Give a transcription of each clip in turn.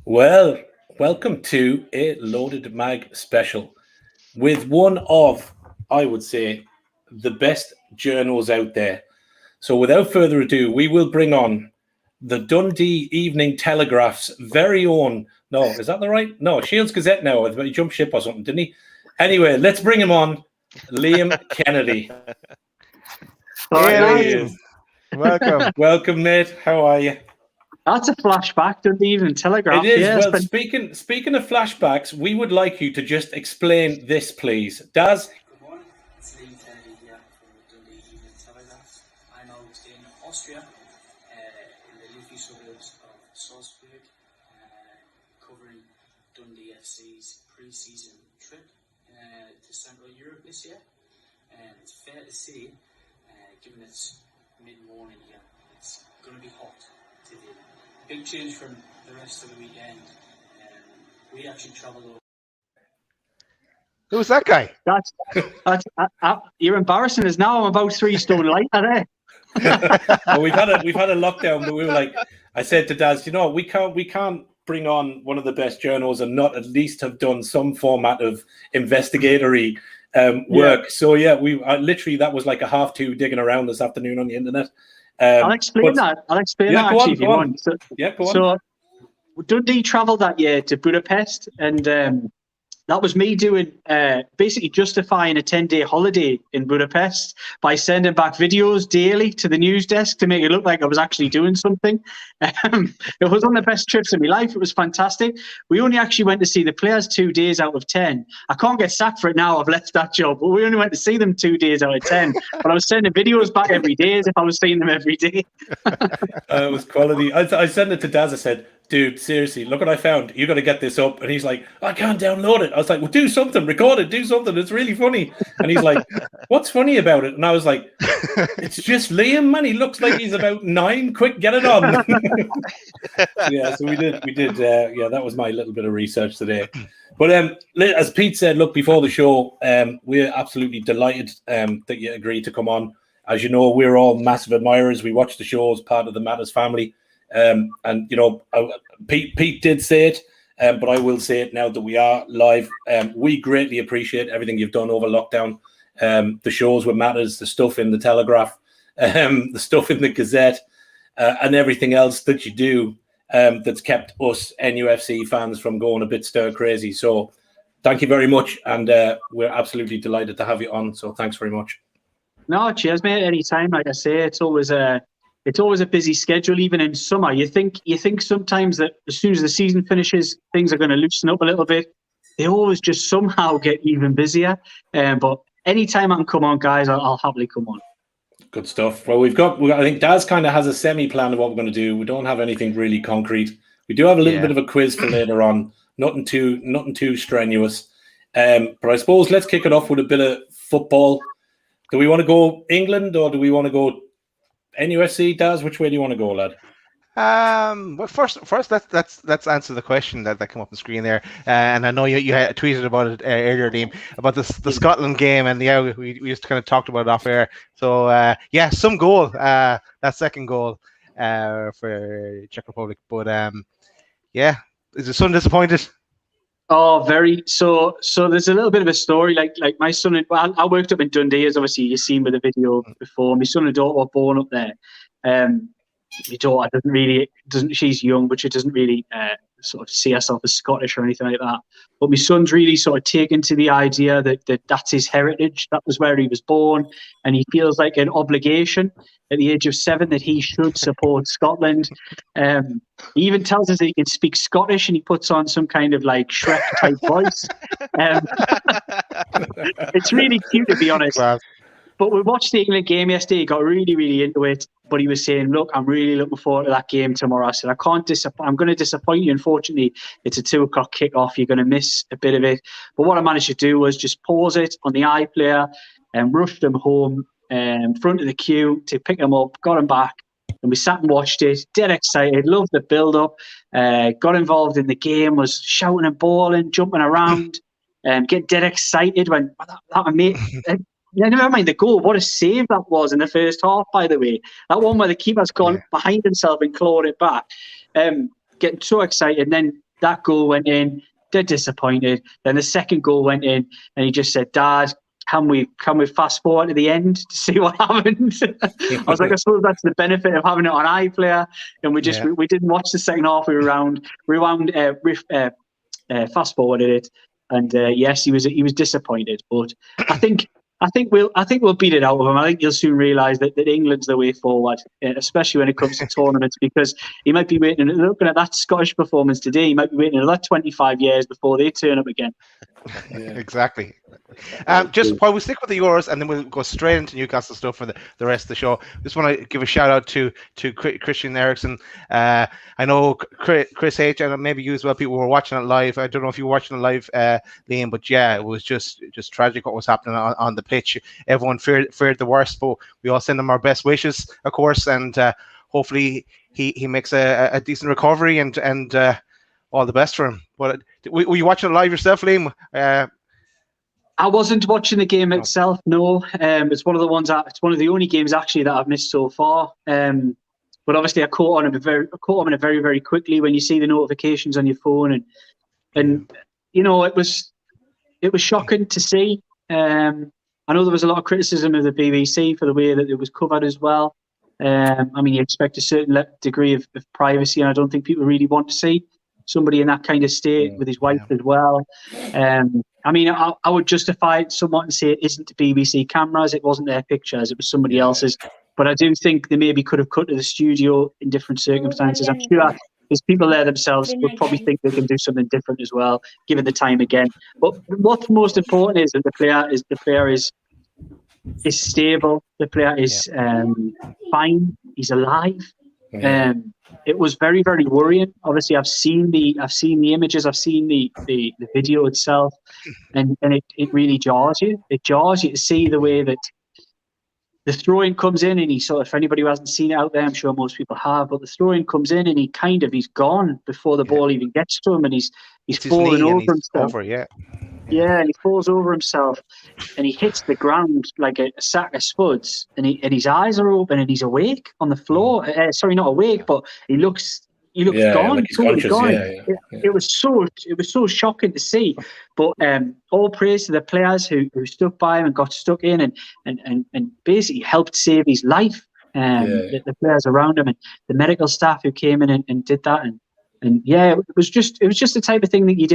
Well, welcome to a Loaded Mag special with one of, I would say, the best journals out there. So, without further ado, we will bring on the Dundee Evening Telegraph's very own. No, is that the right? No, Shields Gazette now. He jumped ship or something, didn't he? Anyway, let's bring him on, Liam Kennedy. Hey, Liam. Welcome. Welcome, mate. How are you? That's a flashback to the Evening Telegraph. It is. Yeah, Well, speaking of flashbacks, we would like you to just explain this, please. Daz? Good morning, it's Liam Kennedy here for Dundee Evening Telegraph. I'm out in Austria, in the leafy suburbs of Salzburg, covering Dundee FC's pre-season trip to Central Europe this year. It's fair to say, given it's mid-morning here, it's going to be hot today. Big change from the rest of the weekend. We actually travelled over. Who's that guy? that's you're embarrassing us now. I'm about 3 stone lighter there. Well, we've had a lockdown, but we were like, I said to Daz, we can't bring on one of the best journals and not at least have done some format of investigatory work. Yeah. So yeah, we literally that was like a 2:30 digging around this afternoon on the internet. I'll explain that actually if you want. So, go on. So Dundee travelled that year to Budapest, and that was me doing basically justifying a 10-day holiday in Budapest by sending back videos daily to the news desk to make it look like I was actually doing something. It was one of the best trips of my life. It was fantastic. We only actually went to see the players 2 days out of 10. I can't get sacked for it now. I've left that job, but we only went to see them 2 days out of 10. But I was sending videos back every day as if I was seeing them every day. It was quality. I sent it to Daz. I said, dude, seriously, look what I found. You got to get this up. And he's like, I can't download it. I was like, well, do something, record it, do something. It's really funny. And he's like, what's funny about it? And I was like, it's just Liam, man. He looks like he's about 9. Quick, get it on. Yeah, so we did. Yeah, that was my little bit of research today. But as Pete said, look, before the show, we're absolutely delighted that you agreed to come on. As you know, we're all massive admirers. We watch the show as part of the Matters family. And Pete did say it, but I will say it now that we are live. We greatly appreciate everything you've done over lockdown. The shows with Matters, the stuff in the Telegraph, the stuff in the Gazette, and everything else that you do that's kept us NUFC fans from going a bit stir crazy. So thank you very much, and we're absolutely delighted to have you on. So thanks very much. No, cheers, mate. Anytime. Like I say, it's always a busy schedule, even in summer. You think sometimes that as soon as the season finishes, things are going to loosen up a little bit. They always just somehow get even busier. But anytime I can come on, guys, I'll happily come on. Good stuff. Well, we've got I think Daz kind of has a semi-plan of what we're going to do. We don't have anything really concrete. We do have a little bit of a quiz for later on. Nothing too strenuous. But I suppose let's kick it off with a bit of football. Do we want to go England or do we want to go NUFC? Daz, which way do you want to go, lad? Well, first, let's answer the question that came up on the screen there. And I know you had tweeted about it earlier, Liam, about the Scotland game, and yeah, we just kind of talked about it off air. So yeah, some goal, that second goal for Czech Republic. But yeah, is the son disappointed? Oh, very. So there's a little bit of a story. Like my son, I worked up in Dundee, as obviously you've seen with the video before. My son and daughter were born up there. My daughter doesn't. She's young, but she doesn't really sort of see herself as Scottish or anything like that. But my son's really sort of taken to the idea that that's his heritage. That was where he was born, and he feels like an obligation at the age of 7 that he should support Scotland. He even tells us that he can speak Scottish, and he puts on some kind of like Shrek type voice. It's really cute, to be honest. Wow. But we watched the England game yesterday. He got really, really into it. But he was saying, look, I'm really looking forward to that game tomorrow. I said, I'm going to disappoint you. Unfortunately, it's a 2:00 kickoff. You're going to miss a bit of it. But what I managed to do was just pause it on the iPlayer and rushed him home in front of the queue to pick him up, got him back. And we sat and watched it, dead excited, loved the build-up, got involved in the game, was shouting and bawling, jumping around, and get dead excited when that mate... Yeah, never mind the goal. What a save that was in the first half, by the way. That one where the keeper's gone behind himself and clawed it back. Getting so excited. And then That goal went in. They're disappointed. Then the second goal went in, and he just said, "Dad, can we fast forward to the end to see what happened?" I was like, I suppose that's the benefit of having it on iPlayer. And we didn't watch the second half. We fast forwarded it, and yes, he was disappointed. But I think we'll beat it out of him. I think you'll soon realise that England's the way forward, especially when it comes to tournaments, because he might be looking at that Scottish performance today. He might be waiting another 25 years before they turn up again. Yeah. Exactly. Just while we stick with the Euros, and then we'll go straight into Newcastle stuff for the rest of the show. Just want to give a shout out to Christian Eriksen. I know Chris H, and maybe you as well. People were watching it live. I don't know if you were watching it live, Liam, but yeah, it was just tragic what was happening on the pitch. Everyone feared the worst, but we all send him our best wishes, of course, and hopefully he makes a decent recovery and all the best for him. But were you watching it live yourself, Liam? I wasn't watching the game itself. No, it's one of the ones. It's one of the only games actually that I've missed so far. But obviously, I caught on it very, very quickly when you see the notifications on your phone, and you know it was shocking to see. I know there was a lot of criticism of the BBC for the way that it was covered as well. I mean, you expect a certain degree of privacy, and I don't think people really want to see somebody in that kind of state with his wife as well. I mean, I would justify it somewhat and say it isn't the BBC cameras, it wasn't their pictures, it was somebody else's. But I do think they maybe could have cut to the studio in different circumstances. I'm sure there's people there themselves would probably think they can do something different as well, given the time again. But what's most important is that the player is stable. The player is fine. He's alive. It was very, very worrying. Obviously, I've seen the images, I've seen the video itself, and it really jars you. It jars you to see the way that the throw-in comes in, and he sort of, for anybody who hasn't seen it out there, I'm sure most people have, but the throw-in comes in and he's gone before the ball even gets to him, and he's falling over himself. Yeah, and he falls over himself, and he hits the ground like a sack of spuds, and his eyes are open, and he's awake on the floor. Sorry, not awake, but he looks gone. Like he's conscious. Gone. Yeah. It was so shocking to see. But all praise to the players who stuck by him and got stuck in and basically helped save his life. The players around him and the medical staff who came in and did that. And yeah, it was just the type of thing that you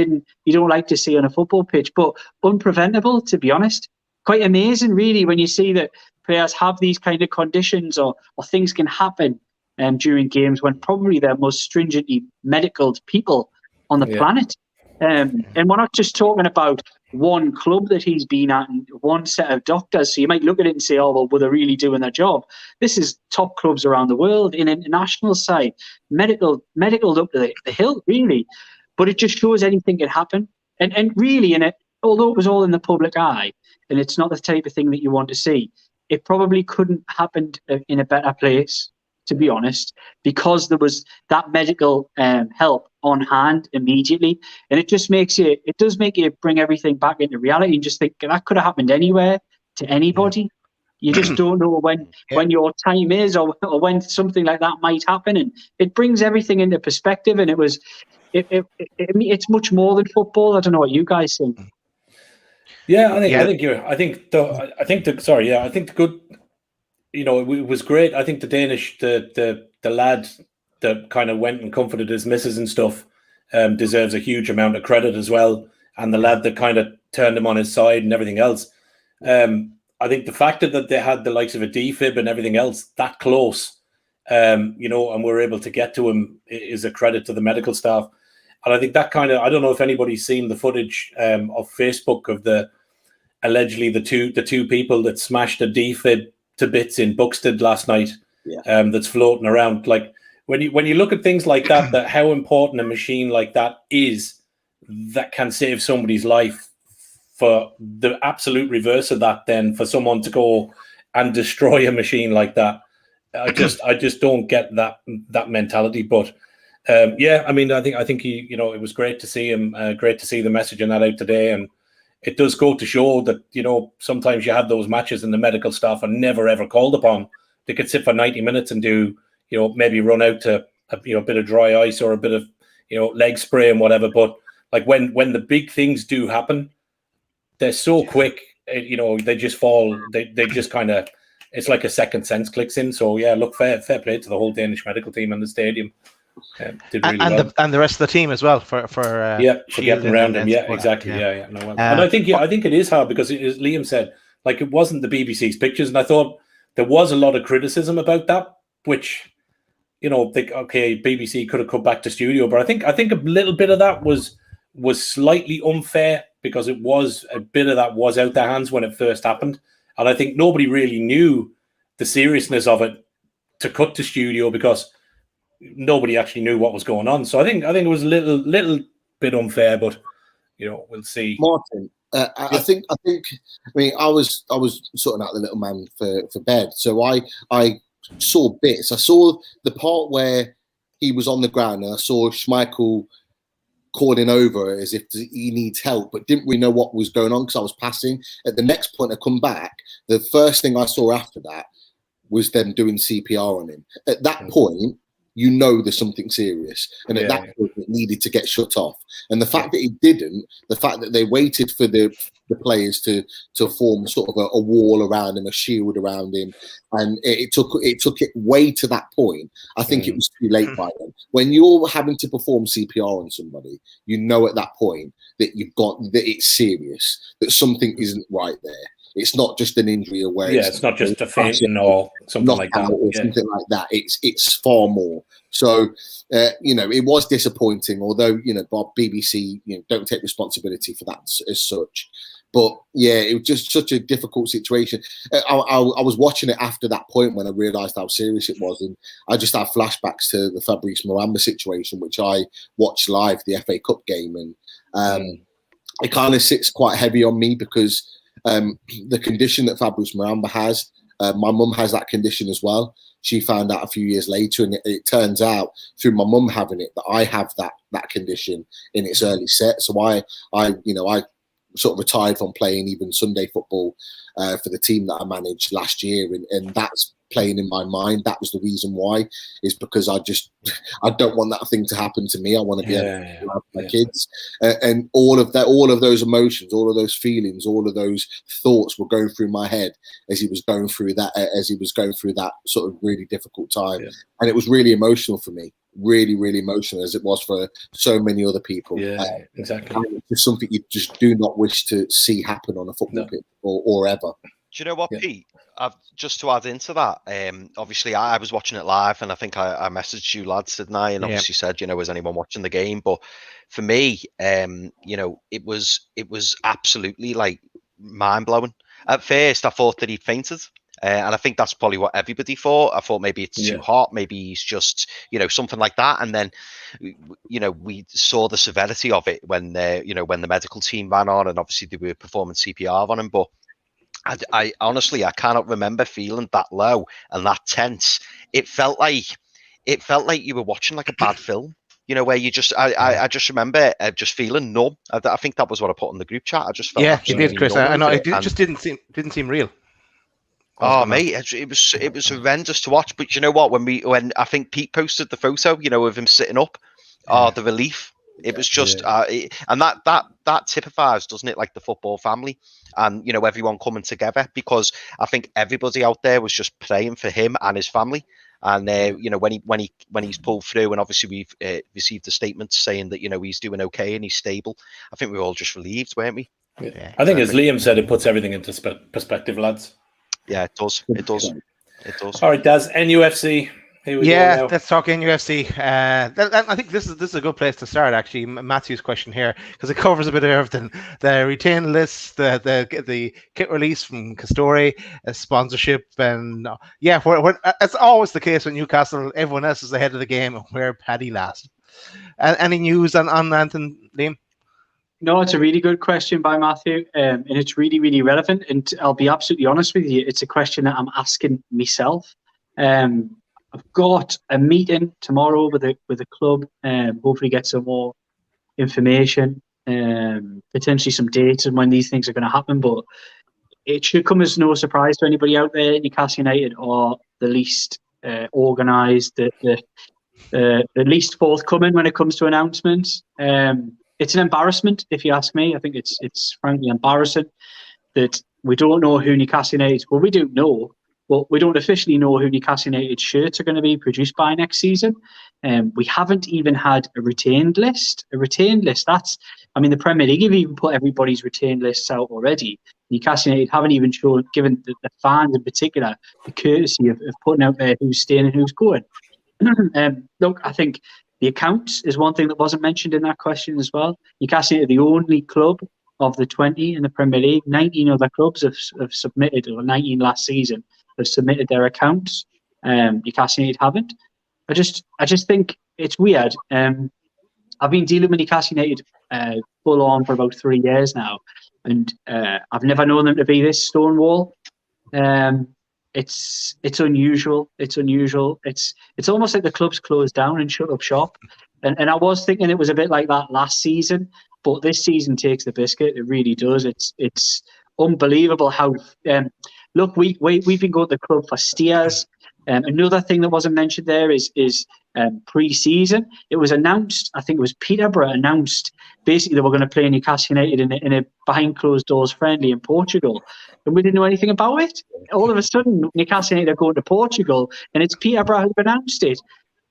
don't like to see on a football pitch, but unpreventable, to be honest. Quite amazing, really, when you see that players have these kind of conditions or things can happen during games when probably they're most stringently medicaled people on the planet. And we're not just talking about one club that he's been at and one set of doctors. So you might look at it and say, oh, well, were they really doing their job? This is top clubs around the world, in international side, medical up to the hill, really. But it just shows anything can happen. And really, although it was all in the public eye, and it's not the type of thing that you want to see, it probably couldn't happen in a better place, to be honest, because there was that medical help on hand immediately. And it does make you bring everything back into reality and just think that could have happened anywhere to anybody. You just don't know when your time is or when something like that might happen. And it brings everything into perspective. And it's much more than football. I don't know what you guys think. Yeah, I think the good, it was great. I think the Danish, the lad that kind of went and comforted his missus and stuff deserves a huge amount of credit as well. And the lad that kind of turned him on his side and everything else. I think the fact that they had the likes of a defib and everything else that close, and we're able to get to him is a credit to the medical staff. And I think that I don't know if anybody's seen the footage of Facebook of allegedly the two people that smashed a defib to bits in Buxted last night. That's floating around. Like when you look at things like that how important a machine like that is, that can save somebody's life, for the absolute reverse of that, then for someone to go and destroy a machine like that, I just don't get that mentality. But I mean, I think he, it was great to see him, great to see the message in that out today, and it does go to show that sometimes you have those matches and the medical staff are never ever called upon. They could sit for 90 minutes and do maybe run out to a bit of dry ice or a bit of leg spray and whatever. But like when the big things do happen, they're so quick. They just fall. They just kind of. It's like a second sense clicks in. So yeah, look, fair play to the whole Danish medical team and the stadium. Did really well. And the rest of the team as well for for getting around him. Yeah, exactly. Yeah. No, well. And I think it is hard because, as Liam said, like it wasn't the BBC's pictures, and I thought there was a lot of criticism about that, which BBC could have come back to studio, but I think a little bit of that was slightly unfair because it was a bit of that was out their hands when it first happened, and I think nobody really knew the seriousness of it to cut to studio because nobody actually knew what was going on. So I think it was a little bit unfair, but we'll see. Martin, I think I mean I was sorting out the little man for bed, so I saw bits. I saw the part where he was on the ground, and I saw Schmeichel calling over as if he needs help, but didn't really know what was going on because I was passing. At the next point I come back, the first thing I saw after that was them doing CPR on him. At that point, there's something serious, and at that point it needed to get shut off. And the fact that it didn't, the fact that they waited for the players to form sort of a wall around him, a shield around him, and it took it way to that point. I think it was too late by then. When you're having to perform CPR on somebody, at that point that that it's serious, that something isn't right there. It's not just an injury or where it's not just a fainting or something like that. Or something like that. It's far more. So it was disappointing. Although Bob, BBC don't take responsibility for that as such. But yeah, it was just such a difficult situation. I was watching it after that point when I realised how serious it was, and I just had flashbacks to the Fabrice Muamba situation, which I watched live, the FA Cup game, and it kind of sits quite heavy on me because. The condition that Fabrice Muamba has, my mum has that condition as well. She found out a few years later, and it turns out through my mum having it that I have that condition in its early set. So I sort of retired from playing even Sunday football for the team that I managed last year, and that's playing in my mind. That was the reason why, is because I don't want that thing to happen to me. I want to be able to love my kids, and all of those emotions, all of those feelings, all of those thoughts were going through my head as he was going through that sort of really difficult time, and it was really emotional for me. Really, really emotional, as it was for so many other people. Exactly. It's something you just do not wish to see happen on a football pitch or ever. Do you know what, Pete? Just to add into that, obviously I was watching it live, and I think I messaged you lads, didn't I? And obviously said, was anyone watching the game? But for me, it was absolutely like mind blowing. At first, I thought that he'd fainted. And I think that's probably what everybody thought. I thought maybe it's too hot, maybe he's just, something like that. And then, we saw the severity of it when the medical team ran on, and obviously they were performing CPR on him. But I honestly, I cannot remember feeling that low and that tense. It felt like you were watching like a bad film. Where you just, I just remember just feeling numb. I think that was what I put in the group chat. I just felt it did, Chris. I know it just didn't seem real. Oh, mate, it was horrendous to watch. But you know what? When I think Pete posted the photo, of him sitting up, the relief. It was just, and that typifies, doesn't it, like the football family, and everyone coming together, because I think everybody out there was just praying for him and his family. And when he's pulled through, and obviously we've received a statement saying that he's doing okay and he's stable. I think we were all just relieved, weren't we? Yeah. I think, as Liam said, it puts everything into perspective, lads. Yeah, it does. It does. It does. All right, Daz, NUFC. Let's talk NUFC. I think this is a good place to start, actually. Matthew's question here, because it covers a bit of everything: the retain list, the kit release from Castori, sponsorship, and it's always the case with Newcastle. Everyone else is ahead of the game, and where Paddy last. Any news on Anthony, Liam? No, it's a really good question by Matthew, and it's really, really relevant. And I'll be absolutely honest with you, it's a question that I'm asking myself. I've got a meeting tomorrow with the club, hopefully get some more information, potentially some dates and when these things are going to happen. But it should come as no surprise to anybody out there. Newcastle United are the least organised, the the least forthcoming when it comes to announcements. It's an embarrassment, if you ask me. I think it's frankly embarrassing that we don't know who Newcastle United. Well, we do know, but we don't officially know who Newcastle United shirts are going to be produced by next season. We haven't even had a retained list. That's, I mean, the Premier League have even put everybody's retained lists out already. Newcastle United haven't even given the fans in particular the courtesy of putting out there who's staying and who's going. Look, I think the accounts is one thing that wasn't mentioned in that question as well. Newcastle United are the only club of the 20 in the Premier League. 19 other clubs have submitted, or 19 last season, have submitted their accounts. Newcastle United haven't. I just think it's weird. I've been dealing with Newcastle United full on for about 3 years now, and I've never known them to be this stonewall. It's unusual. It's unusual. It's almost like the club's closed down and shut up shop. And I was thinking it was a bit like that last season, but this season takes the biscuit. It really does. It's unbelievable how. Look, we've been going to the club for steers. Another thing that wasn't mentioned there is pre-season. It was announced. I think it was Peterborough announced basically they were going to play Newcastle United in a behind closed doors friendly in Portugal, and we didn't know anything about it. All of a sudden, Newcastle United are going to Portugal, and it's Peterborough who've announced it.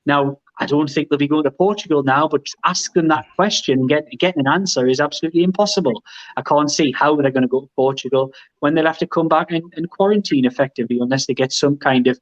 Now, I don't think they'll be going to Portugal now, but ask them that question and getting an answer is absolutely impossible. I can't see how they're going to go to Portugal when they'll have to come back and quarantine effectively, unless they get some kind of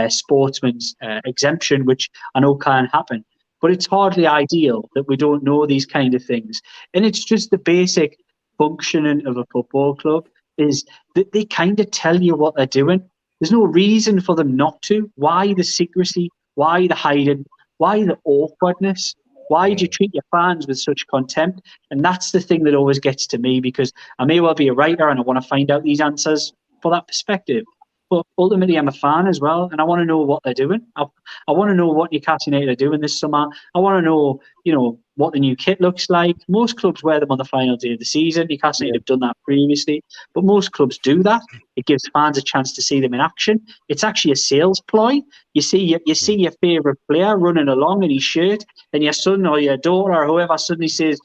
sportsman's exemption, which I know can happen. But it's hardly ideal that we don't know these kind of things. And it's just the basic functioning of a football club is that they kind of tell you what they're doing. There's no reason for them not to. Why the secrecy? Why the hiding? Why the awkwardness? Why do you treat your fans with such contempt? And that's the thing that always gets to me, because I may well be a writer and I want to find out these answers for that perspective. But ultimately, I'm a fan as well, and I want to know what they're doing. I want to know what Newcastle United are doing this summer. I want to know, what the new kit looks like. Most clubs wear them on the final day of the season. Newcastle United have done that previously, but most clubs do that. It gives fans a chance to see them in action. It's actually a sales ploy. You see your favourite player running along in his shirt, and your son or your daughter or whoever suddenly says,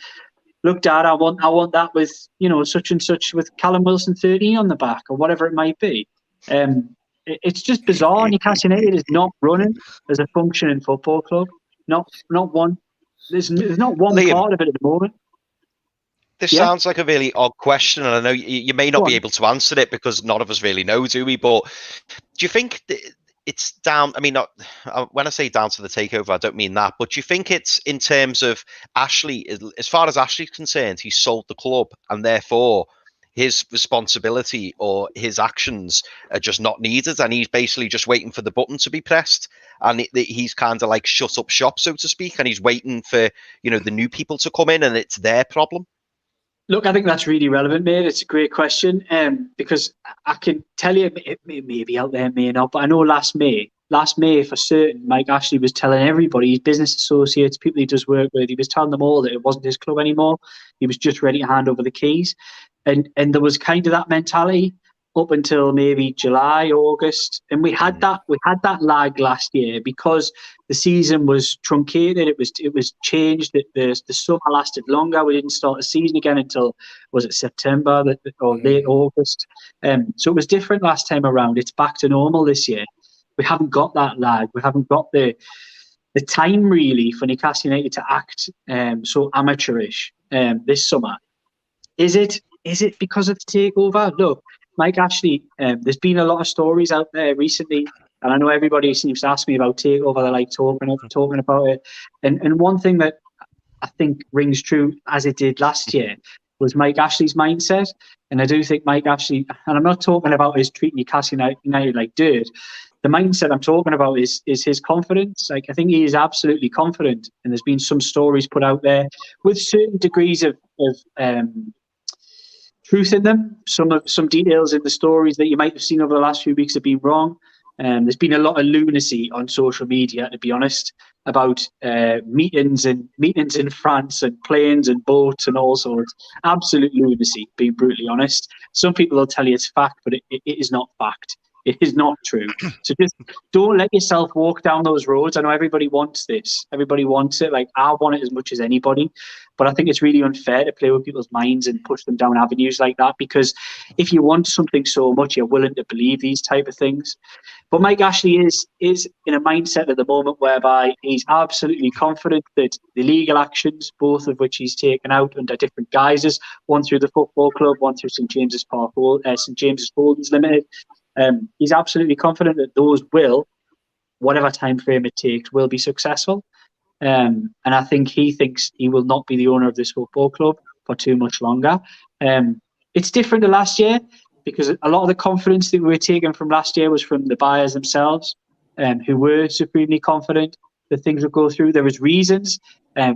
"Look, Dad, I want that with such and such with Callum Wilson 13 on the back," or whatever it might be. It's just bizarre. Newcastle United is not running as a functioning football club. Not one. There's not one Liam, part of it at the moment. This sounds like a really odd question, and I know you may not be able to answer it because none of us really know, do we? But do you think it's down? I mean, when I say down to the takeover, I don't mean that. But do you think it's in terms of Ashley? As far as Ashley's concerned, he sold the club, and therefore his responsibility or his actions are just not needed, and he's basically just waiting for the button to be pressed, and he's kind of like shut up shop, so to speak, and he's waiting for the new people to come in, and it's their problem. Look, I think that's really relevant, mate. It's a great question, because I can tell you, it may be out there, may not, but I know last May for certain, Mike Ashley was telling everybody, his business associates, people he does work with, he was telling them all that it wasn't his club anymore. He was just ready to hand over the keys. And there was kind of that mentality up until maybe July, August, and we had that lag last year because the season was truncated. It was changed. The summer lasted longer. We didn't start the season again until, was it September or late August? So it was different last time around. It's back to normal this year. We haven't got that lag. We haven't got the time really for Newcastle United to act so amateurish this summer. Is it because of the takeover? Look, Mike Ashley, there's been a lot of stories out there recently, and I know everybody seems to ask me about takeover. They like talking about it. And one thing that I think rings true, as it did last year, was Mike Ashley's mindset. And I do think Mike Ashley, and I'm not talking about his treating Newcastle United like dirt. The mindset I'm talking about is his confidence. Like, I think he is absolutely confident, and there's been some stories put out there with certain degrees of truth in them. Some details in the stories that you might have seen over the last few weeks have been wrong. There's been a lot of lunacy on social media, to be honest, about meetings in France and planes and boats and all sorts. Absolute lunacy, being brutally honest. Some people will tell you it's fact, but it is not fact. It is not true. So just don't let yourself walk down those roads. I know everybody wants this. Everybody wants it. Like, I want it as much as anybody. But I think it's really unfair to play with people's minds and push them down avenues like that, because if you want something so much, you're willing to believe these type of things. But Mike Ashley is in a mindset at the moment whereby he's absolutely confident that the legal actions, both of which he's taken out under different guises, one through the football club, one through St James's Holdings Limited, he's absolutely confident that those will, whatever time frame it takes, will be successful. And I think he thinks he will not be the owner of this football club for too much longer. It's different to last year, because a lot of the confidence that we were taking from last year was from the buyers themselves, who were supremely confident that things would go through. There was reasons,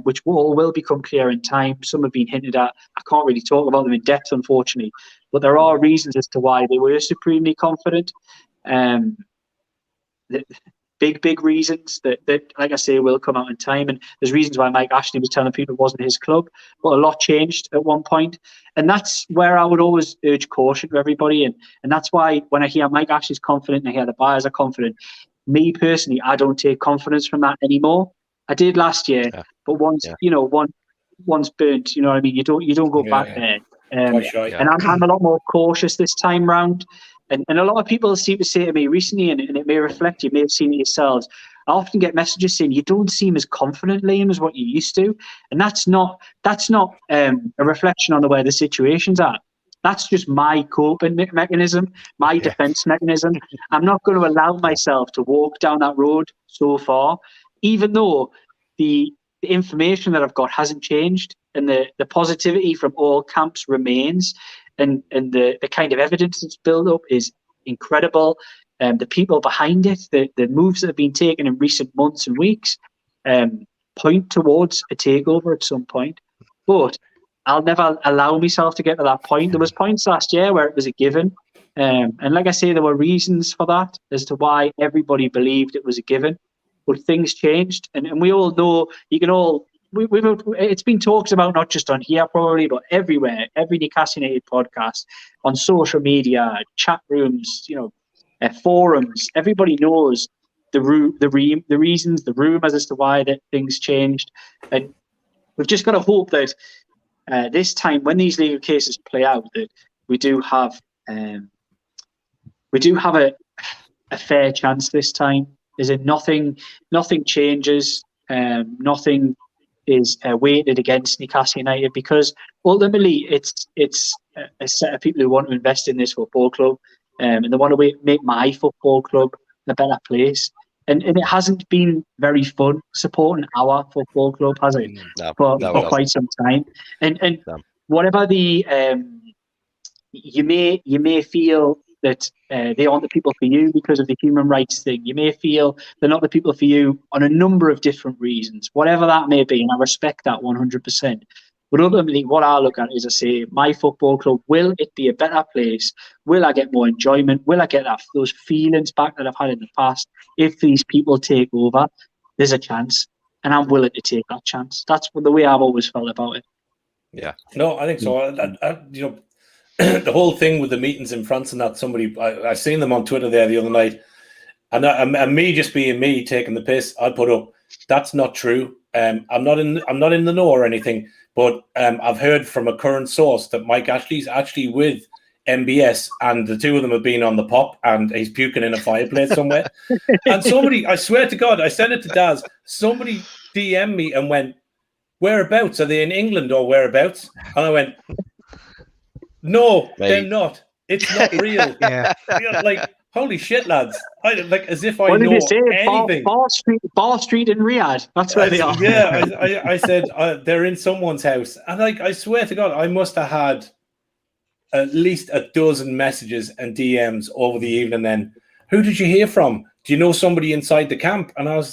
which all will become clear in time. Some have been hinted at. I can't really talk about them in depth, unfortunately, but there are reasons as to why they were supremely confident. Big reasons that, like I say, will come out in time. And there's reasons why Mike Ashley was telling people it wasn't his club, but a lot changed at one point. And that's where I would always urge caution to everybody. And that's why when I hear Mike Ashley's confident and I hear the buyers are confident, me personally, I don't take confidence from that anymore. I did last year, but once burnt, you know what I mean? You don't go back there. And I'm a lot more cautious this time round. And a lot of people seem to say to me recently, and it may reflect, you may have seen it yourselves, I often get messages saying, you don't seem as confident, Liam, as what you used to. And that's not a reflection on the way the situation's at. That's just my coping mechanism, my defense mechanism. I'm not going to allow myself to walk down that road so far, even though the information that I've got hasn't changed and the positivity from all camps remains. And the kind of evidence that's built up is incredible. The people behind it, the moves that have been taken in recent months and weeks, point towards a takeover at some point. But I'll never allow myself to get to that point. There was points last year where it was a given. And like I say, there were reasons for that as to why everybody believed it was a given. But things changed. And we all know, it's been talked about not just on here probably, but everywhere, every Newcastle United podcast, on social media, chat rooms, forums. Everybody knows the reasons, the rumours as to why that things changed, and we've just got to hope that this time, when these legal cases play out, that we do have a fair chance this time. Is it nothing changes, nothing is weighted against Newcastle United, because ultimately it's a set of people who want to invest in this football club, and they want to make my football club a better place. And it hasn't been very fun supporting our football club, has it? For quite some time. And whatever the you may feel that they aren't the people for you because of the human rights thing. You may feel they're not the people for you on a number of different reasons, whatever that may be, and I respect that 100%. But ultimately, what I look at is, I say, my football club, will it be a better place? Will I get more enjoyment? Will I get those feelings back that I've had in the past? If these people take over, there's a chance, and I'm willing to take that chance. That's the way I've always felt about it. Yeah. No, I think so. The whole thing with the meetings in France and that, I seen them on Twitter there the other night, and me just being me taking the piss, I put up, that's not true. I'm not in the know or anything, but I've heard from a current source that Mike Ashley's actually with MBS, and the two of them have been on the pop, and he's puking in a fireplace somewhere. And somebody, I swear to God, I sent it to Daz. Somebody DM'd me and went, "Whereabouts? Are they in England or whereabouts?" And I went, "No, they're not. It's not real." Yeah. Like, holy shit, lads! As if I know anything. Bar Street in Riyadh. That's where they are. Yeah, I said they're in someone's house, and I swear to God, I must have had at least a dozen messages and DMs over the evening. Then, who did you hear from? Do you know somebody inside the camp? And I was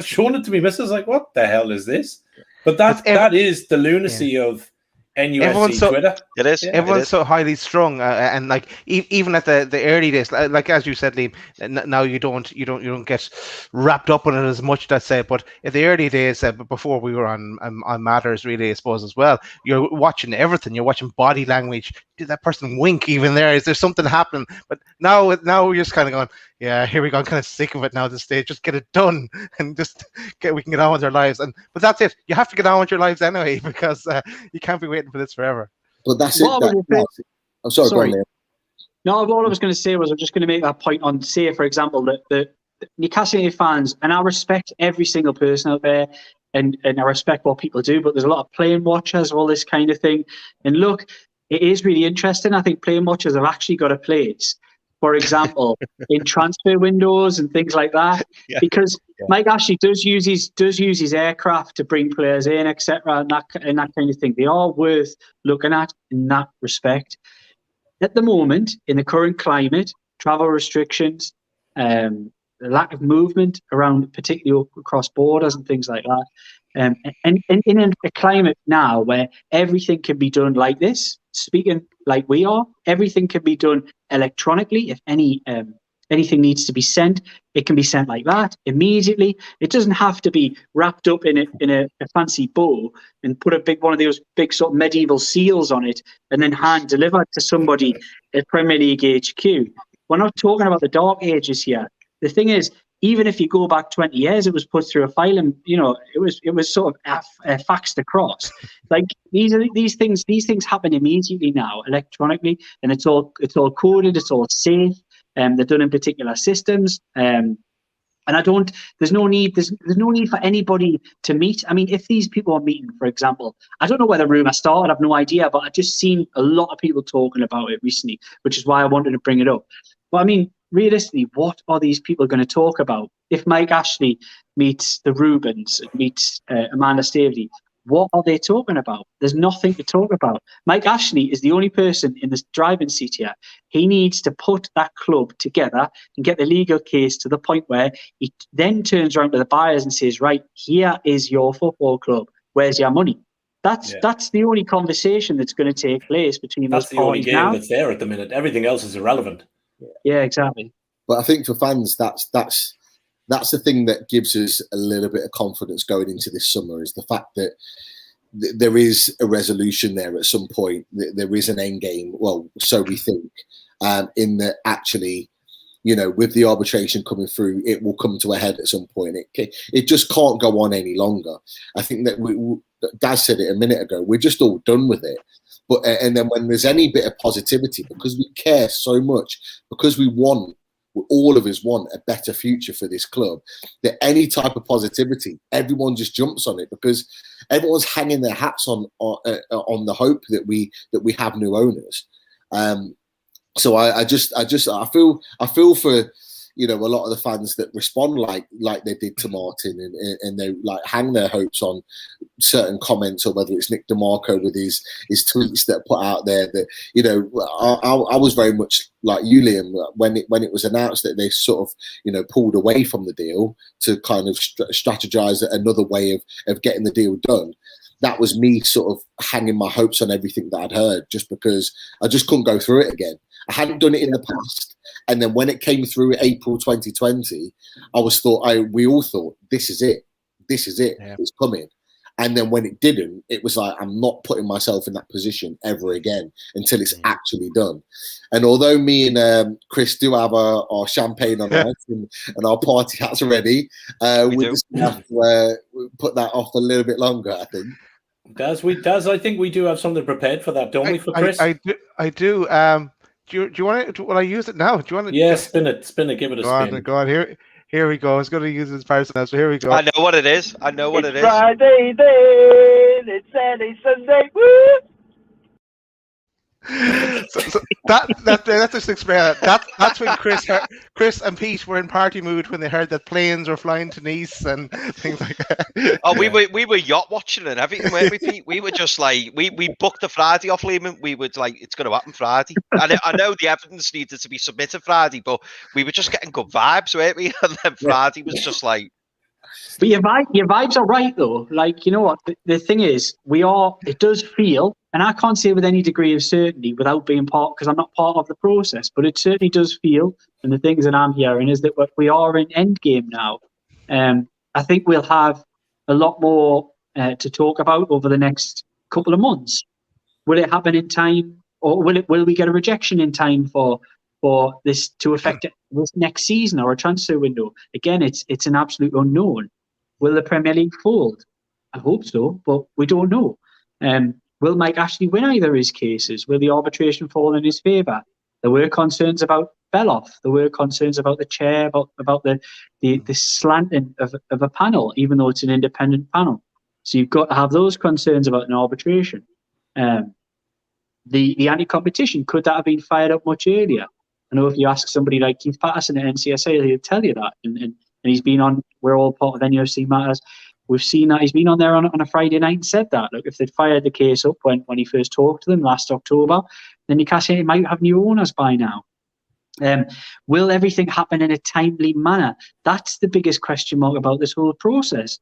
showing it to me. Missus like, what the hell is this? But that is the lunacy of NUFC Twitter. It is. Everyone's so highly strung, and like even at the early days, like as you said, Liam, now you don't get wrapped up in it as much. Let's say, but in the early days, before we were on Matters, really, I suppose as well, you're watching everything. You're watching body language, did that person wink even there? Is there something happening? But now we're just kind of going, yeah, here we go. I'm kind of sick of it now at this stage. Just get it done and we can get on with our lives. But that's it. You have to get on with your lives anyway, because you can't be waiting for this forever. But that's it. I'm sorry. Go on, Liam. No, all I was going to say was I'm just going to make that point on, say, for example, that the Newcastle United fans, and I respect every single person out there, and I respect what people do, but there's a lot of playing watchers, all this kind of thing. And look, it is really interesting. I think playing watchers have actually got a place, for example, in transfer windows and things like that, because Mike Ashley does use his aircraft to bring players in, etc., and that kind of thing. They are worth looking at in that respect. At the moment, in the current climate, travel restrictions, the lack of movement around, particularly across borders and things like that, and in a climate now where everything can be done like this, speaking like we are, everything can be done electronically. If anything needs to be sent, it can be sent like that immediately. It doesn't have to be wrapped up in a fancy bow and put one of those big sort of medieval seals on it and then hand delivered to somebody at Premier League HQ. We're not talking about the dark ages here. The thing is, even if you go back 20 years, it was put through a file and, it was sort of faxed across. Like these things happen immediately now, electronically, and it's all coded, it's all safe. They're done in particular systems. And there's no need for anybody to meet. I mean, if these people are meeting, for example, I don't know where the rumor started, I've no idea, but I've just seen a lot of people talking about it recently, which is why I wanted to bring it up. But I mean, realistically, what are these people going to talk about? If Mike Ashley meets the Rubens, meets Amanda Staveley, what are they talking about? There's nothing to talk about. Mike Ashley is the only person in this driving seat here. He needs to put that club together and get the legal case to the point where he then turns around to the buyers and says, right, here is your football club. Where's your money? That's the only conversation that's going to take place between those parties. That's the only game now. that's there at the minute. Everything else is irrelevant. Yeah, exactly. But I think for fans, that's the thing that gives us a little bit of confidence going into this summer, is the fact that there is a resolution there at some point. There is an end game. Well, so we think. In that actually, with the arbitration coming through, it will come to a head at some point. It just can't go on any longer. I think that Daz said it a minute ago. We're just all done with it. But and then when there's any bit of positivity, because we care so much, because all of us want a better future for this club, that any type of positivity, everyone just jumps on it, because everyone's hanging their hats on the hope that we have new owners. So I feel for a lot of the fans that respond like they did to Martin, and they like hang their hopes on certain comments, or whether it's Nick DeMarco with his tweets that are put out there. That I was very much like you, Liam, when it was announced that they sort of pulled away from the deal to kind of strategize another way of getting the deal done. That was me sort of hanging my hopes on everything that I'd heard, just because I just couldn't go through it again. I hadn't done it in the past. And then when it came through April 2020, we all thought, this is it. Yeah. It's coming. And then when it didn't, it was like, I'm not putting myself in that position ever again until it's actually done. And although me and Chris do have our champagne on ice and our party hats ready, we just have to put that off a little bit longer, I think. Daz, I think we do have something prepared for that, don't we, for Chris? I do. Do you want to? Will I use it now? Do you want to? Yeah, spin it, give it a spin. Go on, here we go. I was going to use this person now, so here we go. I know what it is. Friday then, it's Saturday, Sunday. Woo! so that's just explain that. That's when Chris and Pete were in party mood when they heard that planes were flying to Nice and things like that. Oh, we were yacht watching and everything, weren't we, Pete? We were just like we booked the Friday off, Lehman. We would like, it's going to happen Friday. I know the evidence needed to be submitted Friday, but we were just getting good vibes, weren't we? And then Friday was just like. But your vibes are right though. Like, you know what? The thing is, it does feel, and I can't say with any degree of certainty without being part, because I'm not part of the process, but it certainly does feel, and the things that I'm hearing is that we are in endgame now. I think we'll have a lot more to talk about over the next couple of months. Will it happen in time? or will we get a rejection in time for this to affect this next season or a transfer window? Again, it's an absolute unknown. Will the Premier League fold? I hope so, but we don't know. Will Mike Ashley win either of his cases? Will the arbitration fall in his favour? There were concerns about Beloff. There were concerns about the chair, about the slanting of a panel, even though it's an independent panel. So you've got to have those concerns about an arbitration. The anti-competition, could that have been fired up much earlier? I know if you ask somebody like Keith Patterson at NCSA, he'll tell you that. And he's been on, we're all part of NUFC Matters. We've seen that he's been on there on a Friday night and said that. Look, if they'd fired the case up when he first talked to them last October, then Newcastle United might have new owners by now. Will everything happen in a timely manner? That's the biggest question mark about this whole process.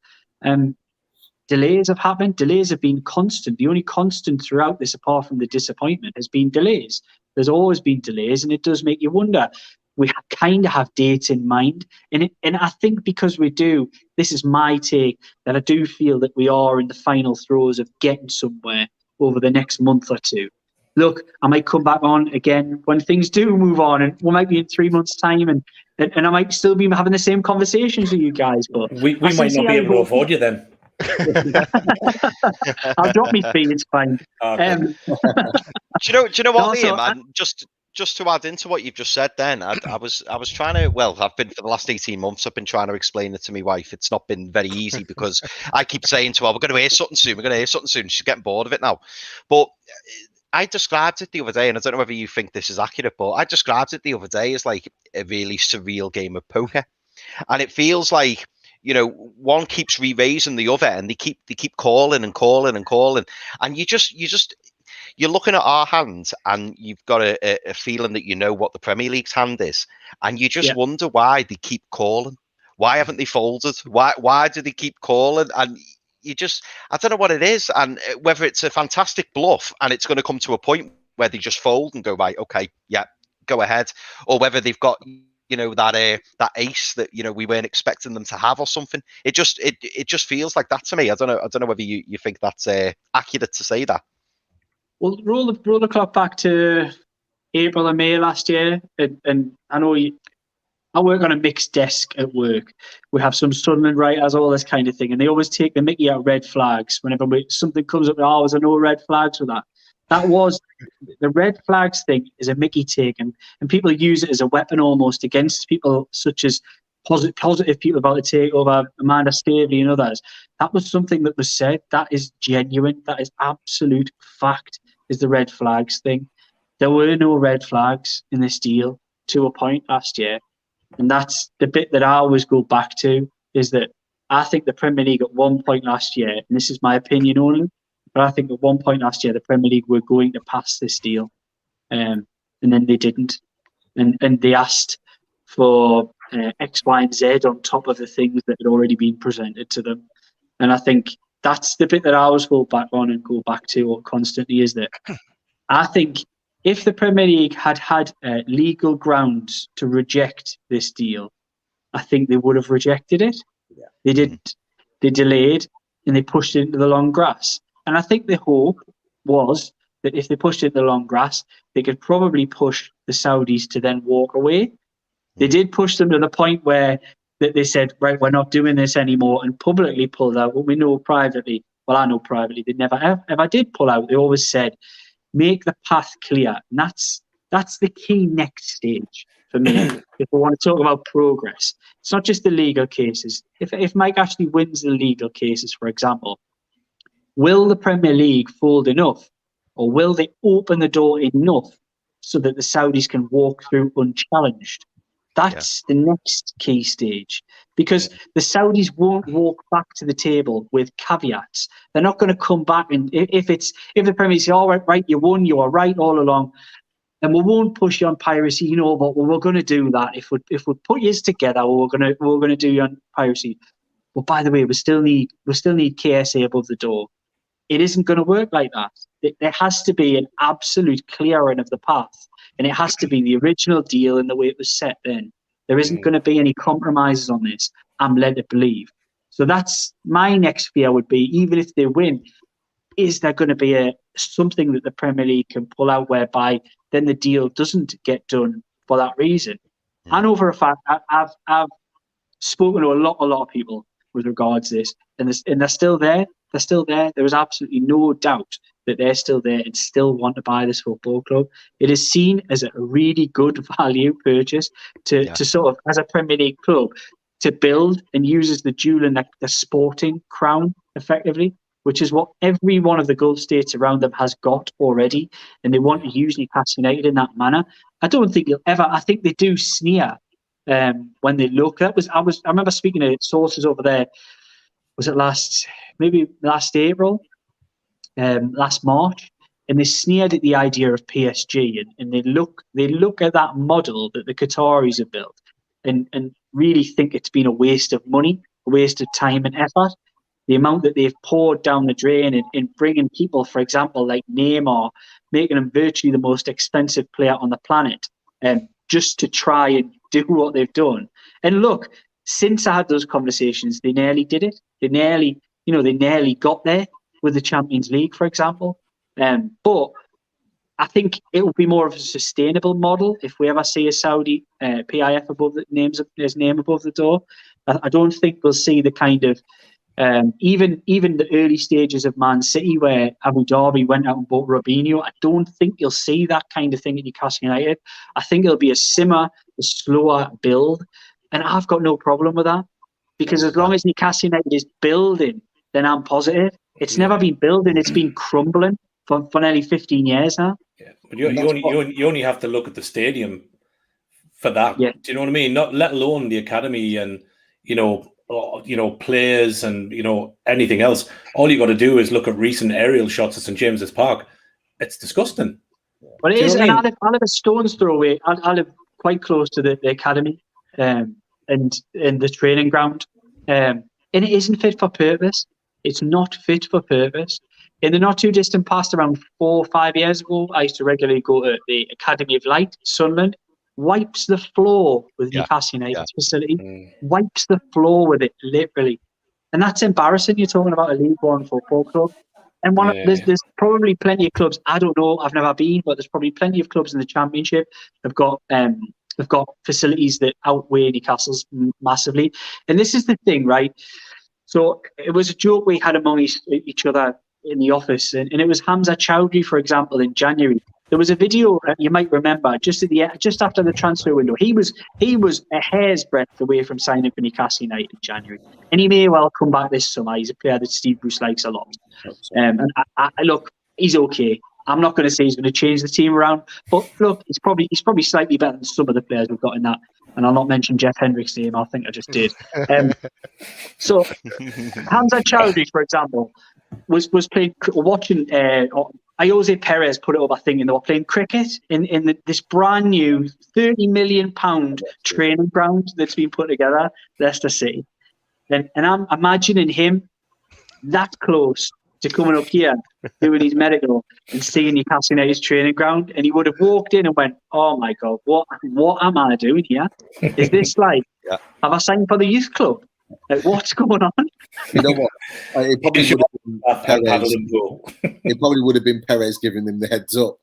Delays have happened. Delays have been constant. The only constant throughout this, apart from the disappointment, has been delays. There's always been delays, and it does make you wonder. We kind of have dates in mind, and I think because we do, this is my take, that I do feel that we are in the final throes of getting somewhere over the next month or two. Look, I might come back on again when things do move on, and we might be in 3 months' time, and I might still be having the same conversations with you guys. But we might not be able to afford you then. I'll drop me fee. It's fine. Okay. Do you know what, Also, Liam? Man, just to add into what you've just said, then I was trying to. Well, I've been for the last 18 months. I've been trying to explain it to my wife. It's not been very easy because I keep saying to her, "We're going to hear something soon. We're going to hear something soon." She's getting bored of it now. But I described it the other day, and I don't know whether you think this is accurate, but I described it the other day as like a really surreal game of poker, and it feels like, you know, one keeps re-raising the other, and they keep calling and calling and calling, and you're looking at our hand, and you've got a feeling that you know what the Premier League's hand is, and you just wonder why they keep calling. Why haven't they folded? Why do they keep calling? And I don't know what it is, and whether it's a fantastic bluff and it's going to come to a point where they just fold and go, right, okay, yeah, go ahead, or whether they've got, you know, that ace that, you know, we weren't expecting them to have or something. It just feels like that to me. I don't know whether you think that's accurate to say that. Well, roll the clock back to April and May last year, and I know I work on a mixed desk at work. We have some Sunderland writers, all this kind of thing, and they always take the mickey out of red flags whenever something comes up. Oh, there's no red flags with that. That was the red flags thing is a mickey take, and people use it as a weapon almost against people such as positive people about the takeover, Amanda Stavely and others. That was something that was said. That is genuine. That is absolute fact, is the red flags thing. There were no red flags in this deal to a point last year. And that's the bit that I always go back to, is that I think the Premier League at one point last year, and this is my opinion only, but I think at one point last year, the Premier League were going to pass this deal. And then they didn't. And they asked for X, Y, and Z on top of the things that had already been presented to them. And I think that's the bit that I always fall back on and go back to constantly, is that I think if the Premier League had legal grounds to reject this deal, I think they would have rejected it. Yeah. They didn't. They delayed and they pushed it into the long grass. And I think the hope was that if they pushed it into the long grass, they could probably push the Saudis to then walk away. They did push them to the point where they said, right, we're not doing this anymore, and publicly pulled out. But we know privately, well, I know privately, they never ever did pull out. They always said, make the path clear. And that's the key next stage for me. If we want to talk about progress, it's not just the legal cases. If Mike Ashley wins the legal cases, for example, will the Premier League fold enough, or will they open the door enough so that the Saudis can walk through unchallenged? That's the next key stage, because the Saudis won't walk back to the table with caveats. They're not going to come back, and if the Premier League say, "All right, you won, you were right all along," and we won't push you on piracy, you know, but we're going to do that if we put you together, we're going to do you on piracy. But by the way, we still need KSA above the door. It isn't going to work like that. There has to be an absolute clearing of the path. And it has to be the original deal and the way it was set then. There isn't going to be any compromises on this, I'm led to believe. So that's my next fear would be, even if they win, is there going to be a something that the Premier League can pull out whereby then the deal doesn't get done for that reason. I know for a fact I've spoken to a lot of people with regards to this, and they're still there. They're still there. There is absolutely no doubt that they're still there and still want to buy this football club. It is seen as a really good value purchase to sort of, as a Premier League club, to build and uses the jewel and the sporting crown effectively, which is what every one of the Gulf states around them has got already, and they want to use Newcastle United in that manner. I don't think you'll ever. I think they do sneer when they look. I remember speaking to sources over there. Was it last April, last March, and they sneered at the idea of PSG, and they look at that model that the Qataris have built, and really think it's been a waste of money, a waste of time and effort. The amount that they've poured down the drain in bringing people, for example, like Neymar, making him virtually the most expensive player on the planet, just to try and do what they've done. And look, since I had those conversations, they nearly did it. They nearly got there with the Champions League, for example. But I think it will be more of a sustainable model if we ever see a Saudi PIF above his name above the door. I don't think we'll see the kind of even the early stages of Man City where Abu Dhabi went out and bought Robinho. I don't think you'll see that kind of thing at Newcastle United. I think it'll be a slower build, and I've got no problem with that, because as long as Newcastle United is building, then I'm positive. It's never been building; it's been crumbling for nearly 15 years now. Yeah, but you only have to look at the stadium for that. Yeah. Do you know what I mean? Not let alone the academy and players and anything else. All you got to do is look at recent aerial shots at St James's Park. It's disgusting. But it is, and I live a stone's throw away. I live quite close to the academy and the training ground, and it isn't fit for purpose. It's not fit for purpose. In the not too distant past, around 4 or 5 years ago, I used to regularly go to the Academy of Light, Sunderland. Wipes the floor with Newcastle United's facility. Wipes the floor with it, literally. And that's embarrassing. You're talking about a League One football club. And there's probably plenty of clubs, I don't know, I've never been, but there's probably plenty of clubs in the Championship that have got facilities that outweigh Newcastle's massively. And this is the thing, right? So it was a joke we had among each other in the office, and it was Hamza Chowdhury, for example, in January. There was a video you might remember just after the transfer window. He was a hair's breadth away from signing for Newcastle United in January, and he may well come back this summer. He's a player that Steve Bruce likes a lot. And I look, he's okay. I'm not going to say he's going to change the team around, but look, he's probably slightly better than some of the players we've got in that. And I'll not mention Jeff Hendrick's name. I think I just did. So Hamza Chowdhury, for example, was playing, watching Jose Perez put it up, I think, and they were playing cricket in this brand new £30 million training ground that's been put together, Leicester City. And I'm imagining him that close to coming up here, doing his medical and seeing Newcastle United's training ground, and he would have walked in and went, "Oh my God, what am I doing here? Is this like, have I signed for the youth club? Like, what's going on?" You know what? It probably would have been Perez giving him the heads up.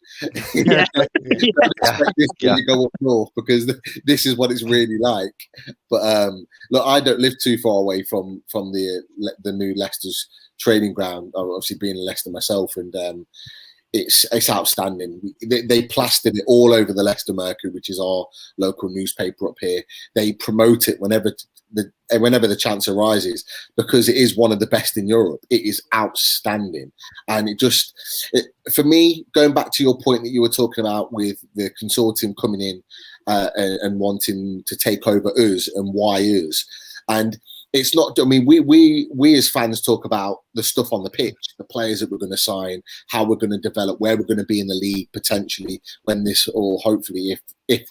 You go up north because this is what it's really like. But look, I don't live too far away from the new Leicester's training ground. I'm obviously being in Leicester myself, and it's outstanding. They plastered it all over the Leicester Mercury, which is our local newspaper up here. They promote it whenever the chance arises, because it is one of the best in Europe. It is outstanding. And for me, going back to your point that you were talking about with the consortium coming in and wanting to take over us, and why us, and it's not. I mean, we as fans talk about the stuff on the pitch, the players that we're going to sign, how we're going to develop, where we're going to be in the league potentially when this, or hopefully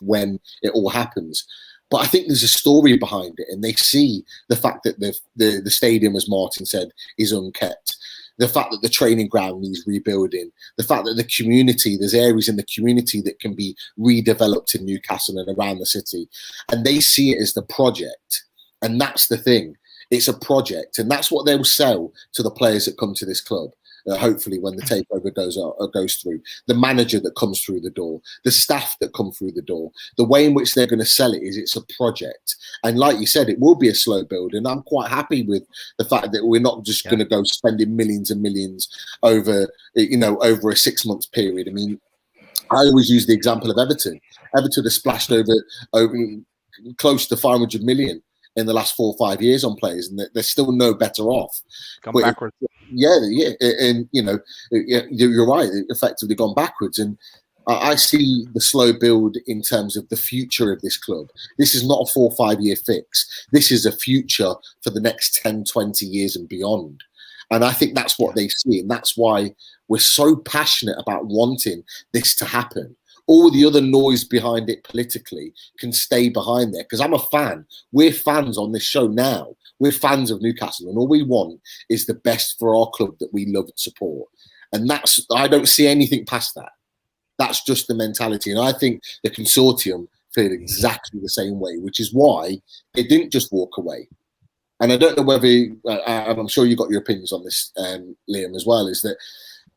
when it all happens. But I think there's a story behind it, and they see the fact that the stadium, as Martin said, is unkept. The fact that the training ground needs rebuilding, the fact that the community, there's areas in the community that can be redeveloped in Newcastle and around the city, and they see it as the project. And that's the thing. It's a project, and that's what they will sell to the players that come to this club. hopefully when the takeover goes through, the manager that comes through the door, the staff that come through the door, the way in which they're going to sell it is it's a project. And like you said, it will be a slow build. And I'm quite happy with the fact that we're not just going to go spending millions and millions over a 6-month period. I mean, I always use the example of Everton. Everton has splashed over close to 500 million in the last 4 or 5 years on players, and they're still no better off. Gone backwards. Yeah, and you're right. It effectively gone backwards, and I see the slow build in terms of the future of this club. This is not a 4 or 5 year fix. This is a future for the next 10, 20 years and beyond. And I think that's what they see, and that's why we're so passionate about wanting this to happen. All the other noise behind it politically can stay behind there, because I'm a fan. We're fans on this show now. We're fans of Newcastle, and all we want is the best for our club that we love and support. And I don't see anything past that. That's just the mentality. And I think the consortium feel exactly the same way, which is why they didn't just walk away. And I don't know whether, I'm sure you got your opinions on this, Liam, as well, is that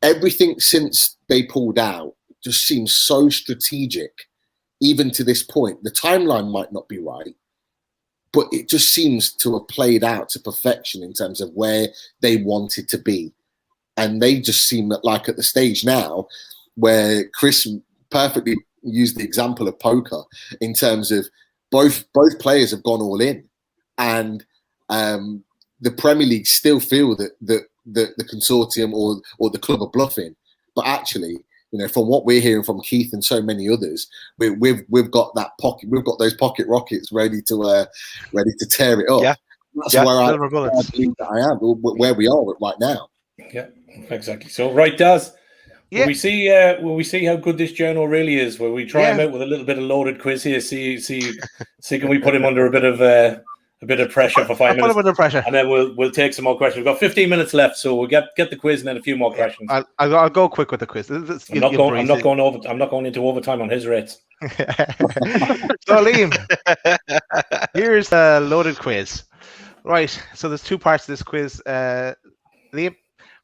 everything since they pulled out just seems so strategic, even to this point. The timeline might not be right, but it just seems to have played out to perfection in terms of where they wanted to be. And they just seem like at the stage now where Chris perfectly used the example of poker in terms of both players have gone all in, and the Premier League still feel that the consortium or the club are bluffing, but actually, from what we're hearing from Keith and so many others, we've got that pocket, we've got those pocket rockets ready to tear it up. Yeah, that's where I believe that I am, where we are right now. Yeah, exactly. So, right, Daz. Yeah. Will we see how good this journal really is? Will we try him out with a little bit of loaded quiz here? See, can we put him under a bit of pressure for 5 minutes? Put him under pressure, and then we'll take some more questions. We've got 15 minminutes left, so we'll get the quiz and then a few more questions. I'll go quick with the quiz. I'm not going into overtime on his rates. So Liam, here's a loaded quiz. Right. So there's 2 parts to this quiz. Liam,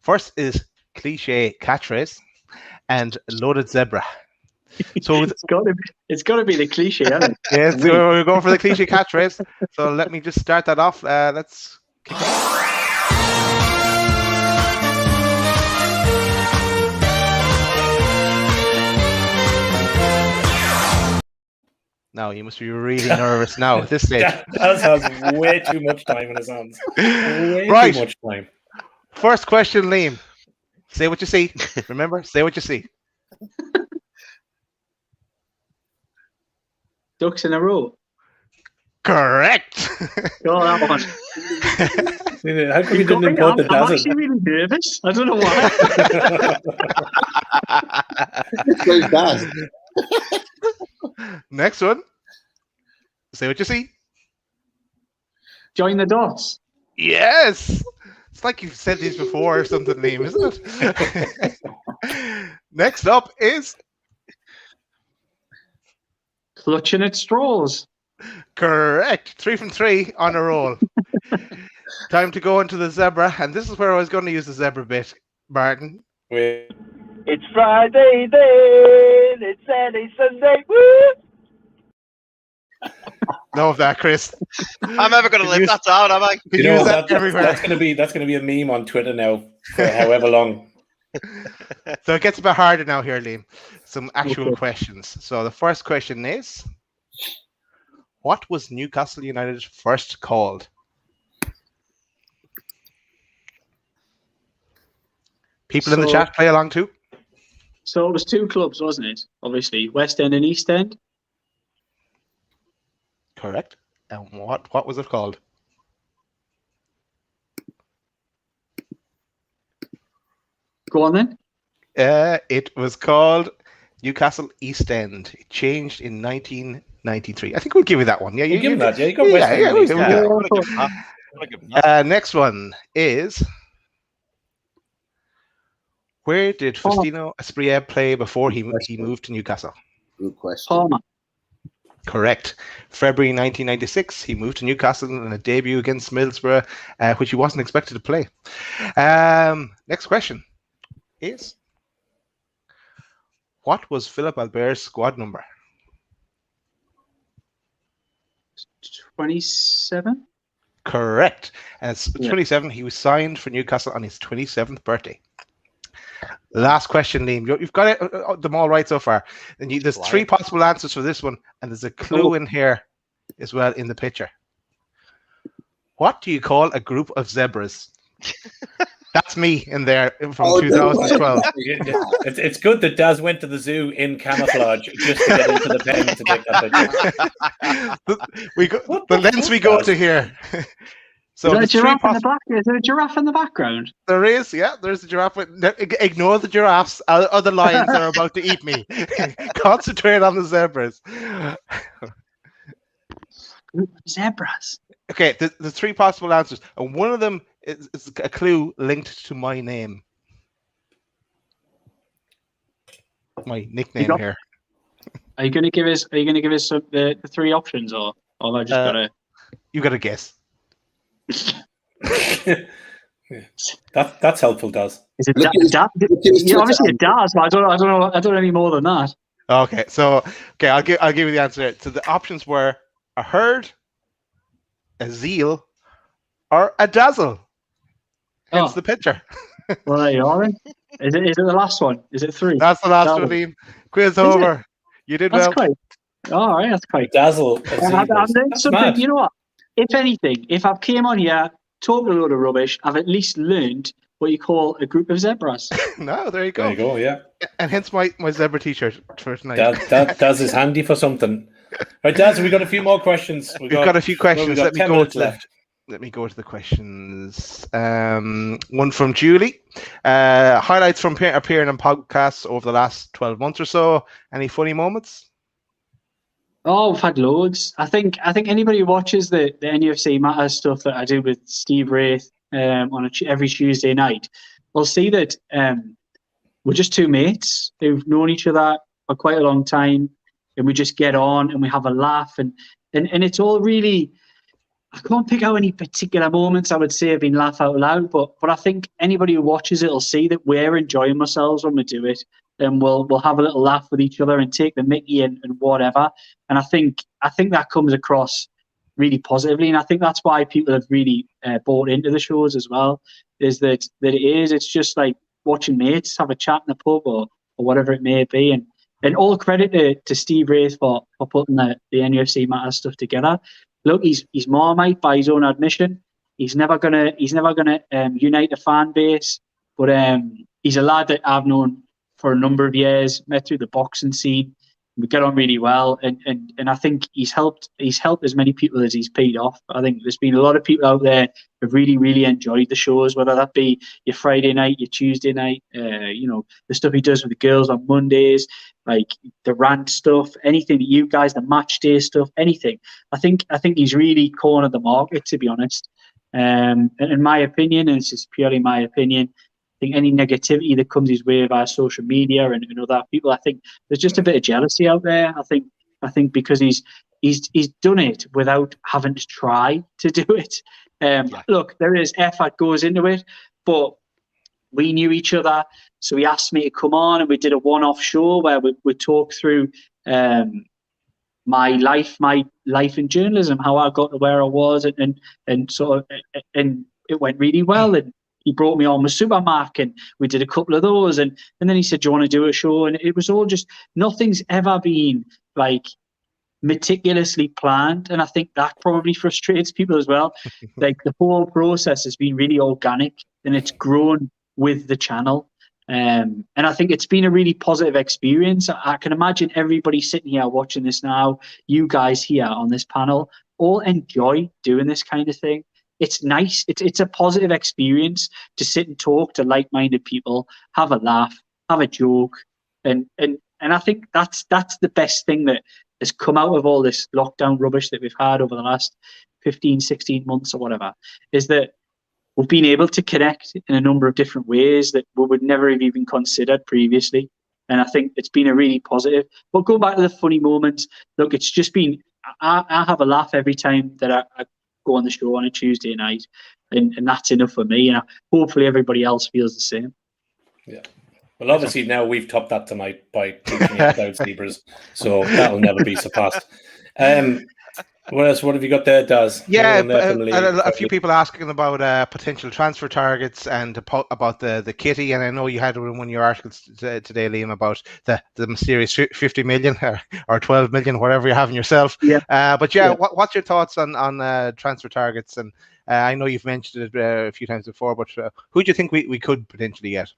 first is cliche catchphrase and loaded zebra. So it's got to be the cliche, hasn't it? Yes, we're going for the cliche catchphrase. So let me just start that off. Let's kick it off. Now you must be really nervous now at this stage. That has way too much time in his hands. Way too much time. First question, Liam. Say what you see. Remember, say what you see. Ducks in a row. Correct. Oh, that one. How come you didn't import the I'm actually really nervous. I don't know why. Next one. Say what you see. Join the dots. Yes. It's like you've said these before or something, Liam, isn't it? Next up is clutching at straws. Correct. 3 from 3 on a roll. Time to go into the zebra, and this is where I was going to use the zebra bit, Martin. It's Friday then, it's Saturday, Sunday, woo! Love that, Chris. I'm never going to live that down, am I? You know that everywhere. That's going to be a meme on Twitter now for however long. So it gets a bit harder now here, Liam. Some actual questions. So the first question is, what was Newcastle United first called? People in the chat, play along too. So it was 2 clubs, wasn't it? Obviously, West End and East End. Correct. And what was it called? Go on then. It was called Newcastle East End. It changed in 1993. I think we'll give you that one. Yeah, you give that. Yeah, you got West End. Next one is, where did Faustino Asprilla play before he moved to Newcastle? Good question. Palmer. Correct. February 1996, he moved to Newcastle in a debut against Middlesbrough, which he wasn't expected to play. Next question. is, what was Philip Albert's squad number? 27. Correct. And it's Yeah. 27. He was signed for Newcastle on his 27th birthday. Last question, Liam. You've got them all right so far. And there's three possible answers for this one, and there's a clue in here as well in the picture. What do you call a group of zebras? That's me in there from 2012. It's good that Daz went to the zoo in camouflage just to get into the pen to take that picture. The lens we go to here. So is there a giraffe in the back? Is there a giraffe in the background? There is, yeah. There's a giraffe. Ignore the giraffes or the lions that are about to eat me. Concentrate on the zebras. Zebras. Okay, the three possible answers, and one of them is a clue linked to my name, my nickname here. Are you going to give us? Are you going to give us the three options, or have I just got to? You got to guess. That's helpful, Daz. Is it yeah, obviously it does, but I don't know any more than that. Okay, I'll give you the answer. So the options were a herd, a zeal, or a dazzle. Hence the picture. Well, there you are. Then. Is it the last one? Is it 3? That's the last one, Liam. Quiz over. You did well. All right, that's quite. Dazzle. Something, you know what? If anything, if I came on here talking a load of rubbish, I've at least learned what you call a group of zebras. No, there you go. There you go, yeah. And hence my zebra t-shirt for tonight. Daz is handy for something. Right, Daz, we got a few more questions. We've got a few questions. Let me go to the questions. One from Julie. Highlights from appearing on podcasts over the last 12 months or so. Any funny moments? Oh, we've had loads. I think anybody who watches the NUFC Matters stuff that I do with Steve Wraith on every Tuesday night will see that we're just two mates who've known each other for quite a long time, and we just get on and we have a laugh, and it's all really. I can't pick out any particular moments I would say have been laugh out loud, but I think anybody who watches it will see that we're enjoying ourselves when we do it, and we'll have a little laugh with each other and take the mickey and whatever. And I think that comes across really positively, and I think that's why people have really bought into the shows as well. Is that it's just like watching mates have a chat in the pub or whatever it may be, and all credit to Steve Wraith for putting the NUFC Matters stuff together. Look, he's Marmite by his own admission. He's never gonna unite a fan base, but he's a lad that I've known for a number of years, met through the boxing scene. We get on really well, and I think he's helped as many people as he's paid off. I think there's been a lot of people out there who've really, really enjoyed the shows, whether that be your Friday night, your Tuesday night, the stuff he does with the girls on Mondays, like the rant stuff, anything that you guys, the match day stuff, anything. I think he's really cornered the market, to be honest. And in my opinion, and it's just purely my opinion, I think any negativity that comes his way via social media and other people, I think there's just a bit of jealousy out there. I think because he's done it without having to try to do it. Look, there is effort goes into it, but we knew each other, so he asked me to come on, and we did a one-off show where we talked through my life in journalism, how I got to where I was, and sort of, and it went really well. And he brought me on with Supermark, and we did a couple of those, and then he said, "Do you want to do a show?" And it was all just, nothing's ever been like meticulously planned, and I think that probably frustrates people as well. Like the whole process has been really organic, and it's grown with the channel, and I think it's been a really positive experience. I can imagine everybody sitting here watching this now, you guys here on this panel, all enjoy doing this kind of thing. It's nice. It's a positive experience to sit and talk to like-minded people, have a laugh, have a joke, and I think that's the best thing that has come out of all this lockdown rubbish that we've had over the last 15, 16 months or whatever, is that we've been able to connect in a number of different ways that we would never have even considered previously. And I think it's been a really positive. But go back to the funny moments. Look, it's just been, I have a laugh every time that I go on the show on a Tuesday night, and that's enough for me. And hopefully everybody else feels the same. Yeah. Well, obviously now we've topped that tonight by teaching you about zebras, so that'll never be surpassed. What else? What have you got there, Daz? Yeah, Anyone there from the league? a few people asking about potential transfer targets and about the kitty, and I know you had one of your articles today, Liam, about the mysterious 50 million or 12 million, whatever you have in yourself. Yeah. But what's your thoughts on transfer targets? And I know you've mentioned it a few times before, but who do you think we could potentially get?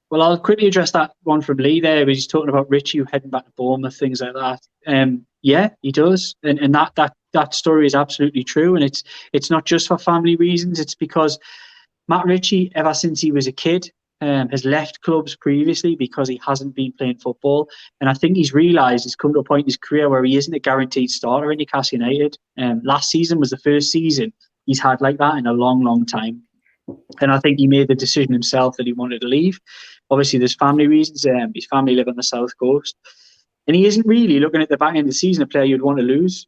Well, I'll quickly address that one from Lee there. He's talking about Richie heading back to Bournemouth, things like that. Yeah, he does, and that story is absolutely true. And it's not just for family reasons. It's because Matt Ritchie, ever since he was a kid, has left clubs previously because he hasn't been playing football. And I think he's realised he's come to a point in his career where he isn't a guaranteed starter in Newcastle United. Last season was the first season he's had like that in a long, long time. And I think he made the decision himself that he wanted to leave. Obviously, there's family reasons. His family live on the south coast. And he isn't really looking at the back end of the season a player you'd want to lose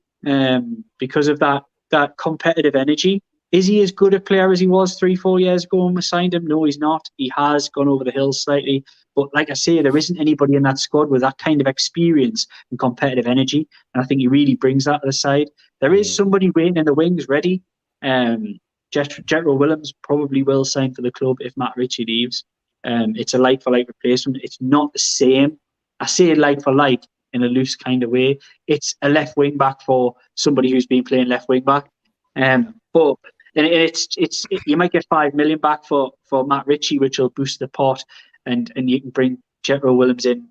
because of that competitive energy. Is he as good a player as he was 3-4 years ago when we signed him? No, he's not. He has gone over the hill slightly. But like I say, there isn't anybody in that squad with that kind of experience and competitive energy. And I think he really brings that to the side. There is somebody waiting in the wings ready. Jetro Willems probably will sign for the club if Matt Ritchie leaves. It's a like-for-like replacement. It's not the same. I say like-for-like in a loose kind of way. It's a left wing-back for somebody who's been playing left wing-back. But you might get 5 million back for Matt Ritchie, which will boost the pot, and you can bring Jetro Willems in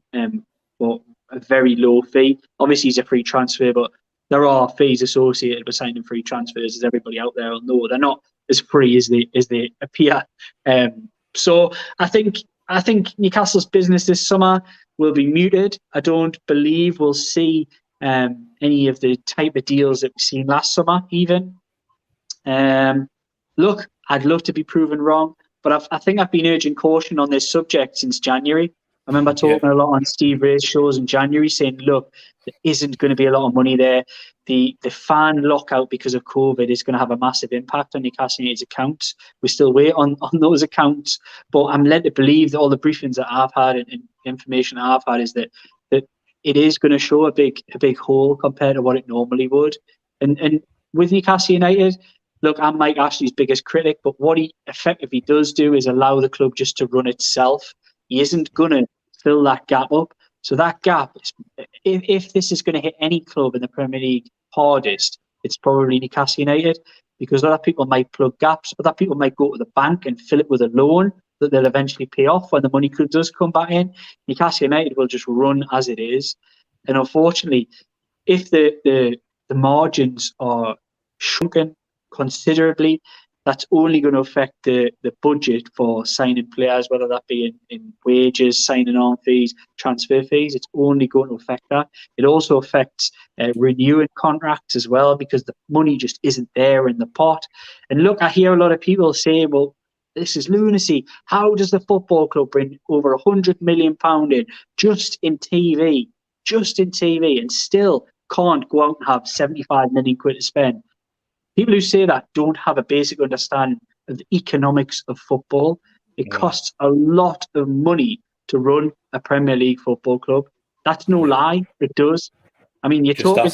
for a very low fee. Obviously, he's a free transfer, but there are fees associated with signing free transfers, as everybody out there will know. They're not as free as they appear. So I think Newcastle's business this summer will be muted. I don't believe we'll see any of the type of deals that we've seen last summer, even. Look, I'd love to be proven wrong, but I think I've been urging caution on this subject since January. I remember talking a lot on Steve Ray's shows in January saying, look, there isn't going to be a lot of money there. The fan lockout because of COVID is going to have a massive impact on Newcastle United's accounts. We still wait on those accounts, but I'm led to believe that all the briefings that I've had and information that I've had is that it is going to show a big hole compared to what it normally would. And with Newcastle United, look, I'm Mike Ashley's biggest critic, but what he effectively does do is allow the club just to run itself. He isn't going to fill that gap up. So that gap, if this is going to hit any club in the Premier League hardest, it's probably Newcastle United, because other people might plug gaps. Other people might go to the bank and fill it with a loan that they'll eventually pay off when the money does come back in. Newcastle United will just run as it is. And unfortunately, if the margins are shrunken considerably, that's only going to affect the budget for signing players, whether that be in wages, signing on fees, transfer fees. It's only going to affect that. It also affects renewing contracts as well, because the money just isn't there in the pot. And look, I hear a lot of people say, well, this is lunacy. How does the football club bring over £100 million in just in TV, and still can't go out and have 75 million quid to spend? People who say that don't have a basic understanding of the economics of football. It costs a lot of money to run a Premier League football club. That's no lie. It does. I mean, you're talking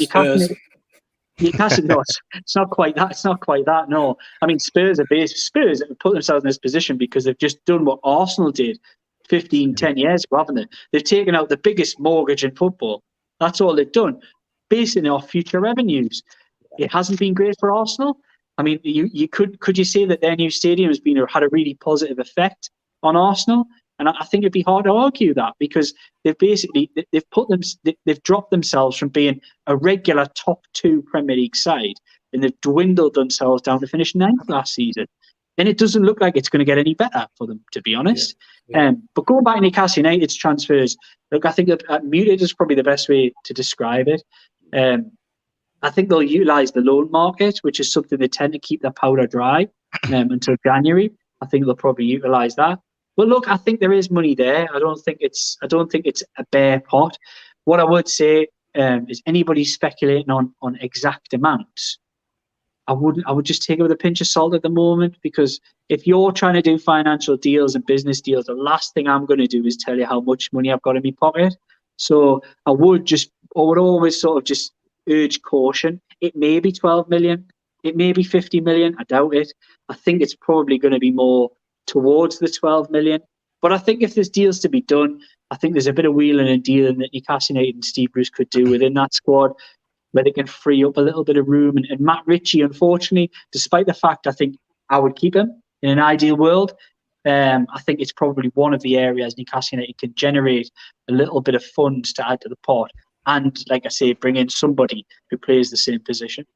Newcastle. No, it's not quite that. It's not quite that. No, I mean, Spurs have put themselves in this position because they've just done what Arsenal did 10 years ago, haven't they? They've taken out the biggest mortgage in football. That's all they've done, basing it off future revenues. It hasn't been great for Arsenal. I mean, could you say that their new stadium has had a really positive effect on Arsenal? And I think it'd be hard to argue that, because they've dropped themselves from being a regular top 2 Premier League side, and they've dwindled themselves down to finish 9th last season. And it doesn't look like it's going to get any better for them, to be honest. But going back to Newcastle United's transfers, look, I think that muted is probably the best way to describe it. I think they'll utilise the loan market, which is something they tend to keep their powder dry until January. I think they'll probably utilise that. But look, I think there is money there. I don't think it's a bare pot. What I would say is anybody speculating on exact amounts, I would just take it with a pinch of salt at the moment, because if you're trying to do financial deals and business deals, the last thing I'm going to do is tell you how much money I've got in my pocket. So I would always sort of just urge caution. It may be 12 million. It may be 50 million. I doubt it. I think it's probably going to be more towards the 12 million. But I think if there's deals to be done, I think there's a bit of wheeling and dealing that Newcastle United and Steve Bruce could do within that squad, where they can free up a little bit of room. And Matt Ritchie, unfortunately, despite the fact I think I would keep him in an ideal world, I think it's probably one of the areas Newcastle United can generate a little bit of funds to add to the pot. And, like I say, bring in somebody who plays the same position.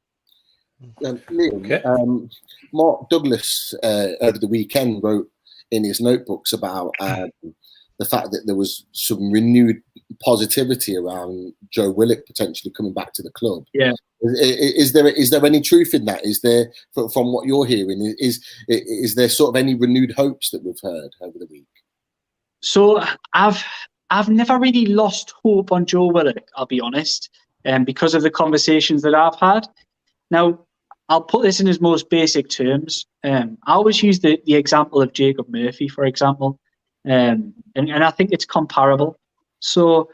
Liam, Mark Douglas over the weekend wrote in his notebooks about the fact that there was some renewed positivity around Joe Willock potentially coming back to the club. Yeah. Is there any truth in that? Is there, from what you're hearing, is there sort of any renewed hopes that we've heard over the week? So I've never really lost hope on Joe Willock, I'll be honest, because of the conversations that I've had. Now, I'll put this in his most basic terms. I always use the example of Jacob Murphy, for example, and I think it's comparable. So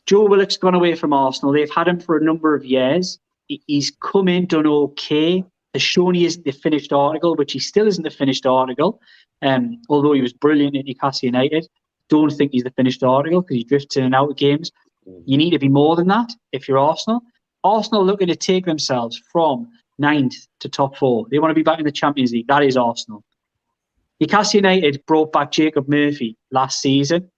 Joe Willock's gone away from Arsenal. They've had him for a number of years. He's come in, done okay, has shown he isn't the finished article, which he still isn't the finished article, although he was brilliant at Newcastle United. Don't think he's the finished article because he drifts in and out of games. You need to be more than that if you're Arsenal. Arsenal are looking to take themselves from 9th to top 4. They want to be back in the Champions League. That is Arsenal. Newcastle United brought back Jacob Murphy last season.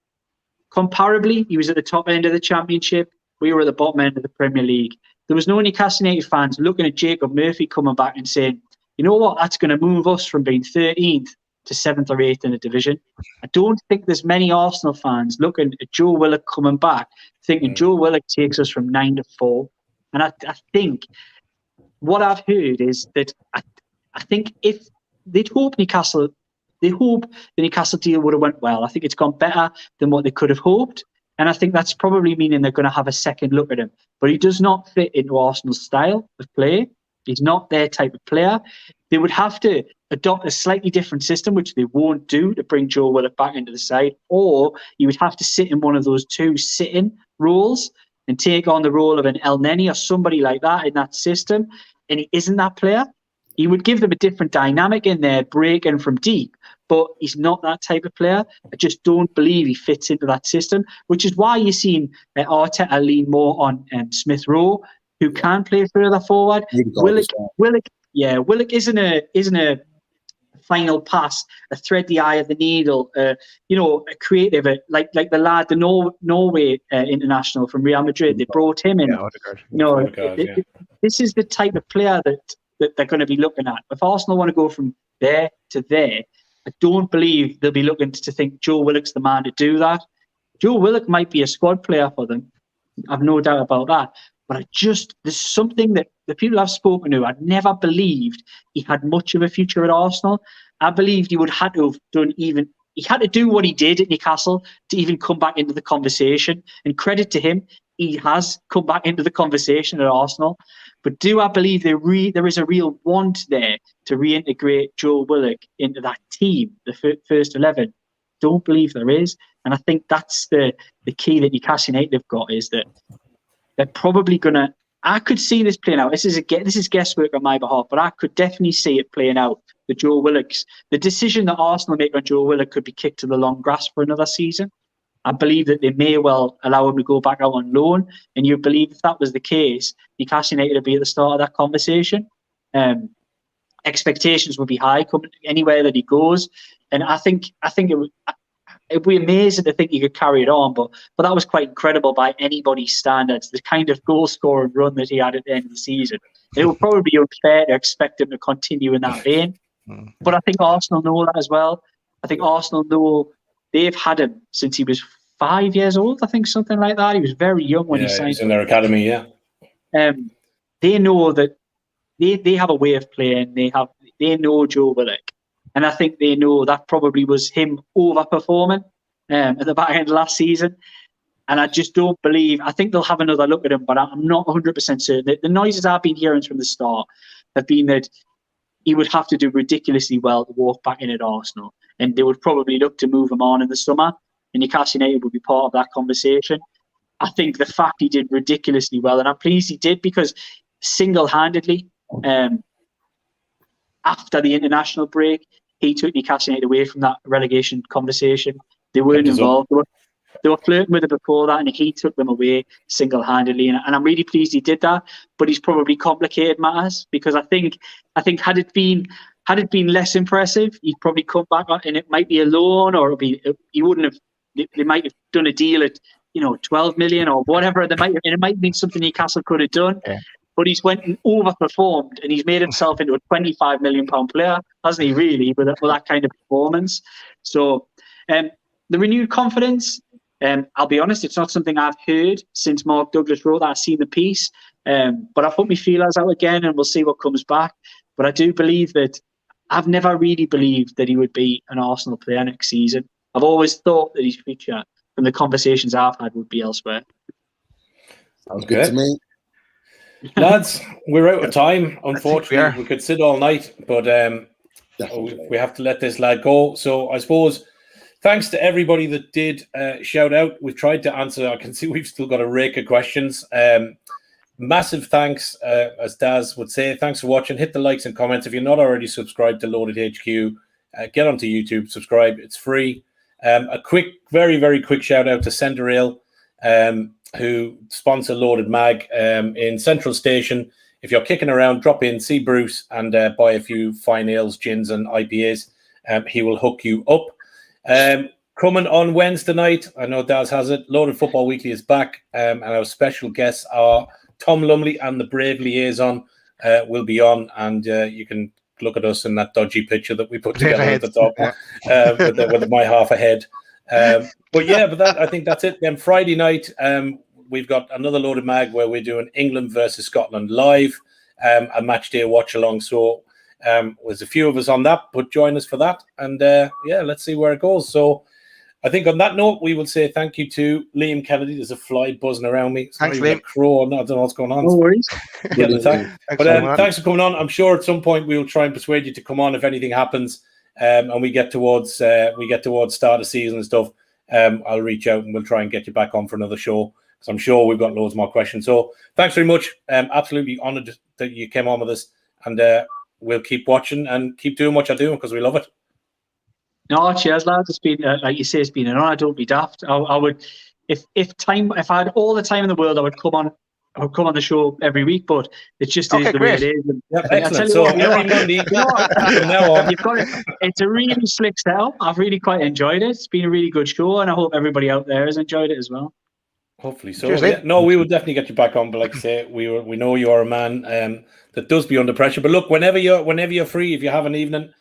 Comparably, he was at the top end of the Championship. We were at the bottom end of the Premier League. There was no Newcastle United fans looking at Jacob Murphy coming back and saying, you know what, that's going to move us from being 13th to 7th or 8th in the division. I don't think there's many Arsenal fans looking at Joe Willock coming back thinking Joe Willock takes us from 9 to 4. And I think what I've heard is that I think if they'd hope the Newcastle deal would have went well. I think it's gone better than what they could have hoped. And I think that's probably meaning they're going to have a second look at him. But he does not fit into Arsenal's style of play. He's not their type of player. They would have to adopt a slightly different system, which they won't do, to bring Joe Willock back into the side. Or you would have to sit in one of those two sit-in roles and take on the role of an El Neni or somebody like that in that system. And he isn't that player. He would give them a different dynamic in there, breaking from deep, but he's not that type of player. I just don't believe he fits into that system, which is why you're seeing Arteta lean more on Smith Rowe, who can play further forward. Willock isn't a final pass, a thread the eye of the needle, a creative, like the lad, the Norway international from Real Madrid. They brought him in. This is the type of player that they're going to be looking at. If Arsenal want to go from there to there, I don't believe they'll be looking to think Joe Willock's the man to do that. Joe Willock might be a squad player for them. I've no doubt about that. But there's something that the people I've spoken to, I'd never believed he had much of a future at Arsenal. I believed he would have to have done he had to do what he did at Newcastle to even come back into the conversation. And credit to him, he has come back into the conversation at Arsenal. But do I believe there is a real want there to reintegrate Joe Willock into that team, the first 11? Don't believe there is. And I think that's the key that Newcastle United have got, is that they're probably going to... I could see this playing out. This is guesswork on my behalf, but I could definitely see it playing out. The decision that Arsenal make on Joe Willock could be kicked to the long grass for another season. I believe that they may well allow him to go back out on loan. And you believe if that was the case, Newcastle United would be at the start of that conversation. Expectations would be high coming anywhere that he goes. And I think it'd be amazing to think he could carry it on, but that was quite incredible by anybody's standards, the kind of goal scoring run that he had at the end of the season. It would probably be unfair to expect him to continue in that vein. But I think Arsenal know that as well. I think Arsenal know they've had him since he was 5 years old, I think, something like that. He was very young when he signed. He's in their academy, yeah. They know that they have a way of playing. They know Joe Willock. And I think they know that probably was him overperforming at the back end of last season. And I just don't believe... I think they'll have another look at him, but I'm not 100% certain. The noises I've been hearing from the start have been that he would have to do ridiculously well to walk back in at Arsenal, and they would probably look to move him on in the summer, and Newcastle United would be part of that conversation. I think the fact he did ridiculously well, and I'm pleased he did, because single-handedly, after the international break, he took Newcastle United away from that relegation conversation. They weren't involved. They were flirting with it before that, and he took them away single-handedly. And I'm really pleased he did that. But he's probably complicated matters, because I think had it been less impressive, he'd probably come back on, and it might be a loan, or he wouldn't have. They might have done a deal at 12 million or whatever. It might have been something Newcastle could have done. Yeah. But he's went and overperformed, and he's made himself into a £25 million player, hasn't he? Really, with that kind of performance. So, the renewed confidence. I'll be honest, it's not something I've heard since Mark Douglas wrote that. I've seen the piece, but I've put my feelers out again, and we'll see what comes back. But I do believe that I've never really believed that he would be an Arsenal player next season. I've always thought that his future, from the conversations I've had, would be elsewhere. Sounds good to me. Lads, we're out of time. Unfortunately, we could sit all night, but we have to let this lad go. So I suppose thanks to everybody that did shout out. We've tried to answer. I can see we've still got a rake of questions. Massive thanks, as Daz would say. Thanks for watching. Hit the likes and comments. If you're not already subscribed to Loaded HQ, get onto YouTube, subscribe. It's free. A quick, very, very quick shout out to Centerale, who sponsor Loaded Mag in Central Station. If you're kicking around, drop in, see Bruce, and buy a few fine ales, gins, and IPAs. He will hook you up. Coming on Wednesday night, I know Daz has it. Loaded Football Weekly is back, and our special guests are Tom Lumley and the Brave Liaison will be on, and you can look at us in that dodgy picture that we put together at the top with my half a head. But I think that's it. Then Friday night, we've got another Loaded Mag where we're doing England versus Scotland live, a match day watch along. So there's a few of us on that, but join us for that. And let's see where it goes. So I think on that note, we will say thank you to Liam Kennedy. There's a fly buzzing around me. Thanks, Liam. Crow. I don't know what's going on. No worries. Thanks for coming on. I'm sure at some point we'll try and persuade you to come on if anything happens, and we get towards start of season and stuff. I'll reach out and we'll try and get you back on for another show, because I'm sure we've got loads more questions. So thanks very much. Absolutely honoured that you came on with us, and we'll keep watching and keep doing what you're doing, because we love it. No, cheers, lads. It's been, like you say, it's been an honour. Don't be daft. I would, if I had all the time in the world, I would come on the show every week. But it just is the way it is. Yep, excellent. So every Monday from now on, you've got it. It's a really slick setup. I've really quite enjoyed it. It's been a really good show, and I hope everybody out there has enjoyed it as well. Hopefully so. Yeah. No, we will definitely get you back on. But like I say, we know you are a man that does be under pressure. But look, whenever you're free, if you have an evening,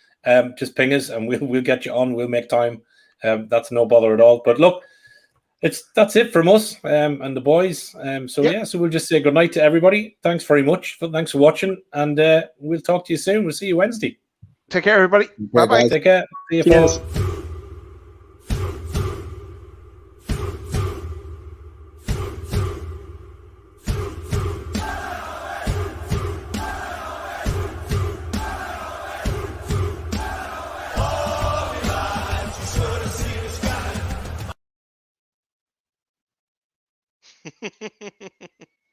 just ping us and we'll get you on. We'll make time. That's no bother at all. But look, that's it from us and the boys. So we'll just say good night to everybody. Thanks very much. Thanks for watching, and we'll talk to you soon. We'll see you Wednesday. Take care, everybody. Bye-bye. Take care. See you, folks.